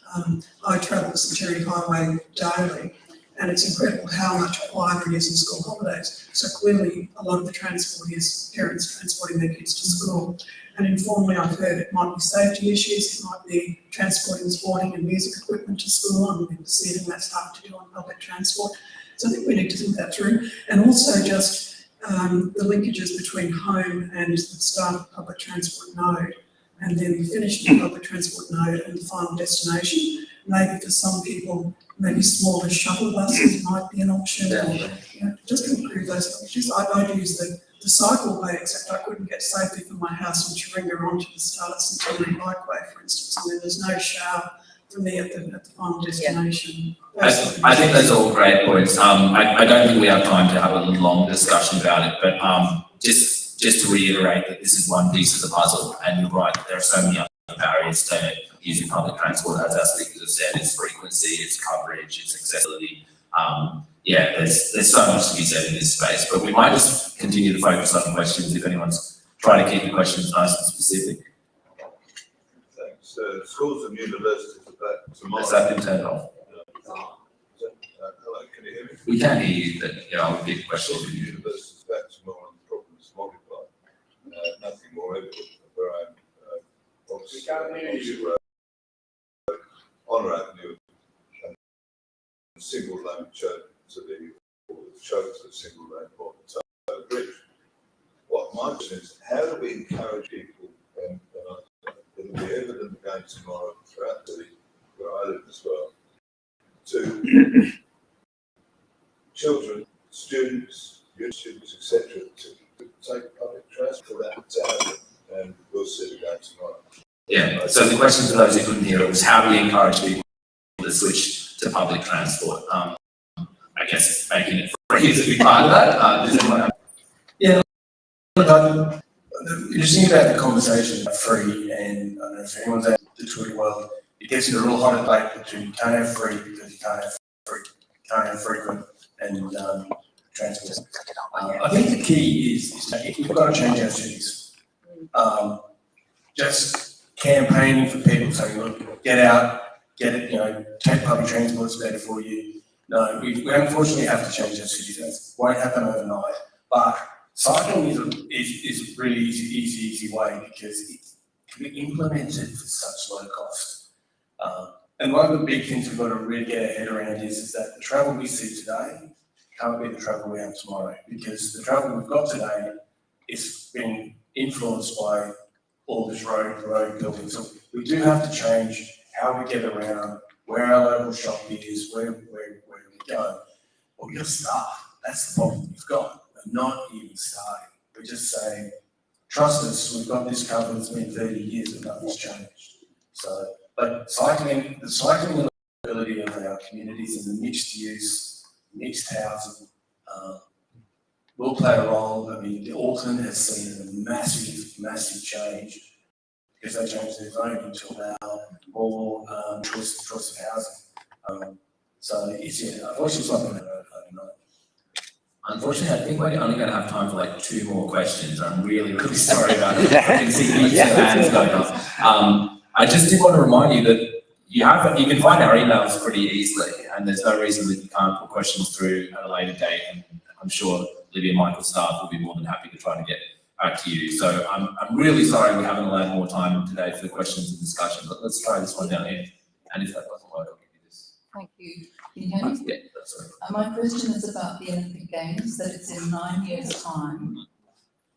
I travel the Centenary Highway daily, and it's incredible how much quieter it is in school holidays. So clearly a lot of the transport is parents transporting their kids to school. And informally I've heard it might be safety issues, it might be transporting sporting and music equipment to school. I'm perceiving that's hard to do on public transport. So I think we need to think that through. And also just the linkages between home and the start of public transport node, and then the finish of the public transport node and the final destination. Maybe for some people, maybe smaller shuttle buses might be an option, or just to improve those linkages. I'd use the cycle way, except I couldn't get safely from my house in Chiringa onto the start of Centenary Bikeway, for instance, and then there's no shower for me at the final destination. I think those are all great points. I don't think we have time to have a long discussion about it, but just to reiterate that this is one piece of the puzzle, and you're right, there are so many other barriers to using public transport, as our speakers have said. It's frequency, it's coverage, it's accessibility. There's so much to be said in this space, but we might just continue to focus on questions if anyone's trying to keep the questions nice and specific. Thanks. Schools and universities are back tomorrow. Has that been turned off? Hello, can you hear me? We can hear you, but I'll repeat the question. Schools and universities back tomorrow and problems multiply. Nothing more evident where I'm obviously on Avenue single lane choke to the, or the choke to the single lane Taylor Bridge. What my question is, how do we encourage people, and it'll be evident again tomorrow throughout the, where I live as well, to children, students, youth students, etc., to take public transport for that to happen, and we'll see it again tomorrow. Yeah, so the question for those who couldn't hear it was how do we encourage people to switch to public transport? I guess making it free is a big part of that. Does anyone have? Look, interesting about the conversation about free, and I don't know if anyone's out the touring world, it gets into a real hot debate between you can't have free because you can't have frequent and transport. I think the key is that if we've got to change our cities, just campaigning for people saying, look, get out, get it, take public transport, it's better for you. No, we unfortunately have to change our cities. That won't happen overnight, but cycling is a really easy way because it can be implemented for such low cost. And one of the big things we've got to really get our head around is that the travel we see today can't be the travel we have tomorrow, because the travel we've got today is being influenced by all this road building. So we do have to change how we get around, where our local shop is, where we go. But we've got to start. That's the problem we've got. We're not even starting. We're just saying, trust us, we've got this covered. It's been 30 years and nothing's changed. So, but the cycling ability of our communities and the mixed use, mixed housing, will play a role. I mean, Auckland has seen a massive change because they changed their zoning to allow more choice of housing. So it's, unfortunately, it's not going to happen overnight. Unfortunately, I think we're only going to have time for like 2 more questions. I'm really sorry about it. I can see each hands going up. I just did want to remind you that you can find our emails pretty easily, and there's no reason that you can't put questions through at a later date. And I'm sure Libby and Michael's staff will be more than happy to try to get back to you. So I'm really sorry we haven't allowed more time today for the questions and discussion, but let's try this one down here. And if that doesn't work, I'll give you this. Thank you. Can you hear me? Yeah, that's all right. My question is about the Olympic Games, that it's in 9 years' time.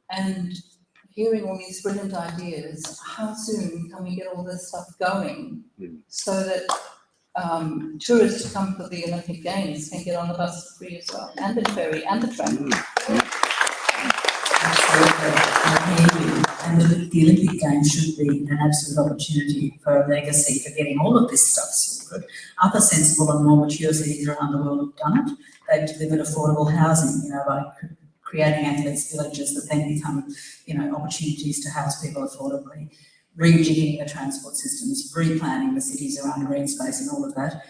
And hearing all these brilliant ideas, how soon can we get all this stuff going so that tourists who come for the Olympic Games can get on the bus for free as well, and the ferry and the train? And the Olympic Games should be an absolute opportunity for a legacy for getting all of this stuff sorted. Other sensible and more mature cities around the world have done it. They've delivered affordable housing, by creating athletes' villages that then become, opportunities to house people affordably, rejigging the transport systems, replanning the cities around green space and all of that.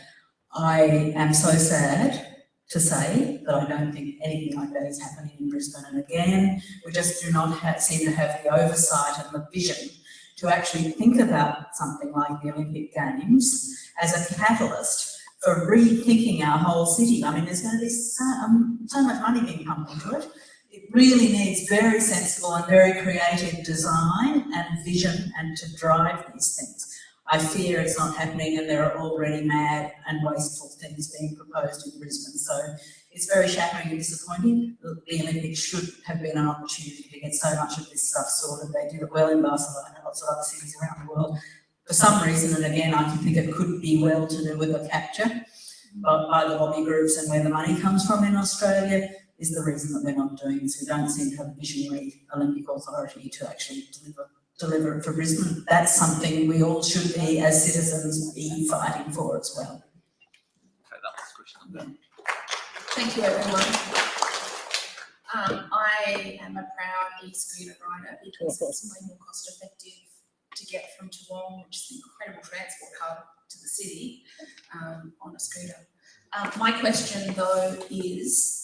I am so sad to say that I don't think anything like that is happening in Brisbane. And again, we just do not seem to have the oversight and the vision to actually think about something like the Olympic Games as a catalyst for rethinking our whole city. I mean, there's going to be so much money being pumped into it. It really needs very sensible and very creative design and vision and to drive these things. I fear it's not happening, and there are already mad and wasteful things being proposed in Brisbane. So it's very shattering and disappointing. The Olympics should have been an opportunity to get so much of this stuff sorted. They did it well in Barcelona and lots of other cities around the world. For some reason, and again, I think it could be well to do with the capture by the lobby groups and where the money comes from in Australia, is the reason that we're not doing this. We don't seem to have a visionary Olympic authority to actually deliver it for Brisbane. That's something we all should be, as citizens, be fighting for as well. Okay, that was question. Thank you, everyone. I am a proud e-scooter rider because it's way more cost effective to get from Toowong, which is an incredible transport hub, to the city on a scooter. My question though is,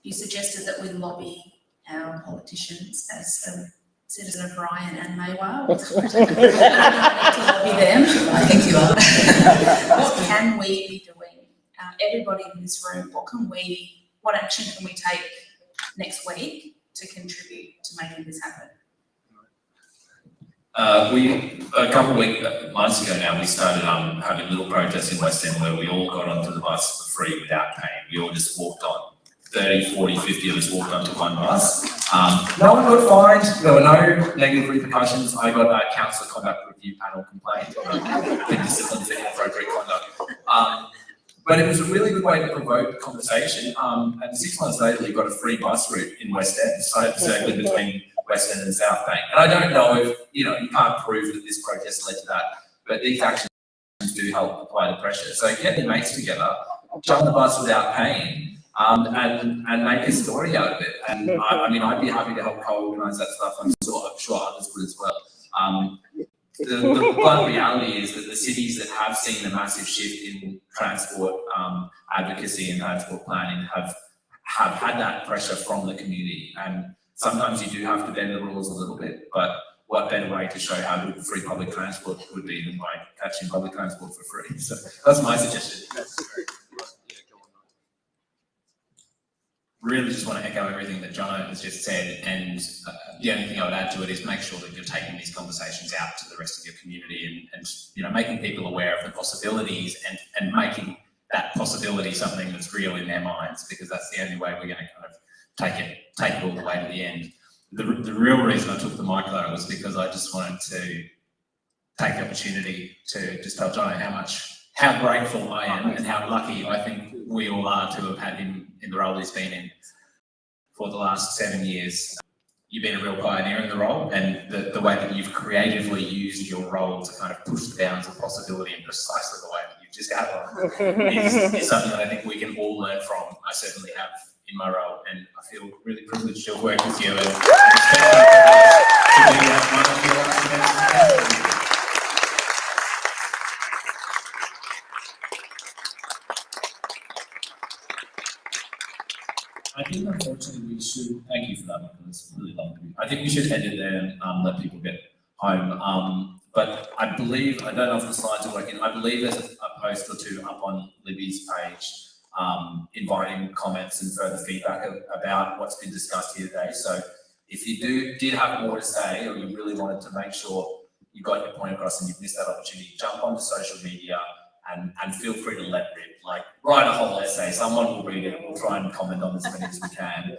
you suggested that we lobby our politicians as a citizen of Ryan and Maywa. To lobby them. I think you are. What can we be doing? Everybody in this room, what action can we take next week to contribute to making this happen? A couple of months ago now, we started having little protests in West End where we all got onto the bus for free without paying. We all just walked on. 30, 40, 50 of us walked onto one bus. No one got fined. There were no negative repercussions. I got a council conduct review panel complaint for discipline for inappropriate conduct. But it was a really good way to provoke conversation. And 6 months later, we got a free bus route in West End, circling between West End and South Bank. And I don't know if, you can't prove that this protest led to that, but these actions do help apply the pressure. So get your mates together, jump the bus without paying, and make a story out of it. And I'd be happy to help co-organise that stuff. I'm sure others would as well. The blunt reality is that the cities that have seen a massive shift in transport advocacy and transport planning have had that pressure from the community. And sometimes you do have to bend the rules a little bit, but what better way to show how good free public transport would be than by catching public transport for free? So that's my suggestion. Really just want to echo everything that Jono has just said, and the only thing I would add to it is make sure that you're taking these conversations out to the rest of your community and making people aware of the possibilities and making that possibility something that's real in their minds, because that's the only way we're going to kind of take it all the way to the end. The real reason I took the mic though was because I just wanted to take the opportunity to just tell Jono how grateful I am and how lucky I think we all are to have had him in the role he's been in for the last 7 years. You've been a real pioneer in the role, and the way that you've creatively used your role to kind of push the bounds of possibility in precisely the way that you've just outlined is something that I think we can all learn from. I certainly have in my role, and I feel really privileged to have worked with you and especially to be one of your last events. I think unfortunately we should, thank you for that, Michael, it's really lovely. I think we should end it there and let people get home. But I believe, I don't know if the slides are working, I believe there's a post or two up on Libby's page inviting comments and further feedback about what's been discussed here today. So if you did have more to say, or you really wanted to make sure you got your point across and you've missed that opportunity, jump onto social media and feel free to let rip. Like, write a whole essay, someone will read it, we'll try and comment on as many as we can.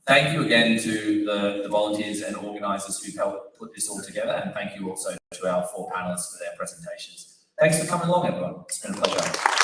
Thank you again to the volunteers and organisers who've helped put this all together, and thank you also to our 4 panellists for their presentations. Thanks for coming along, everyone. It's been a pleasure.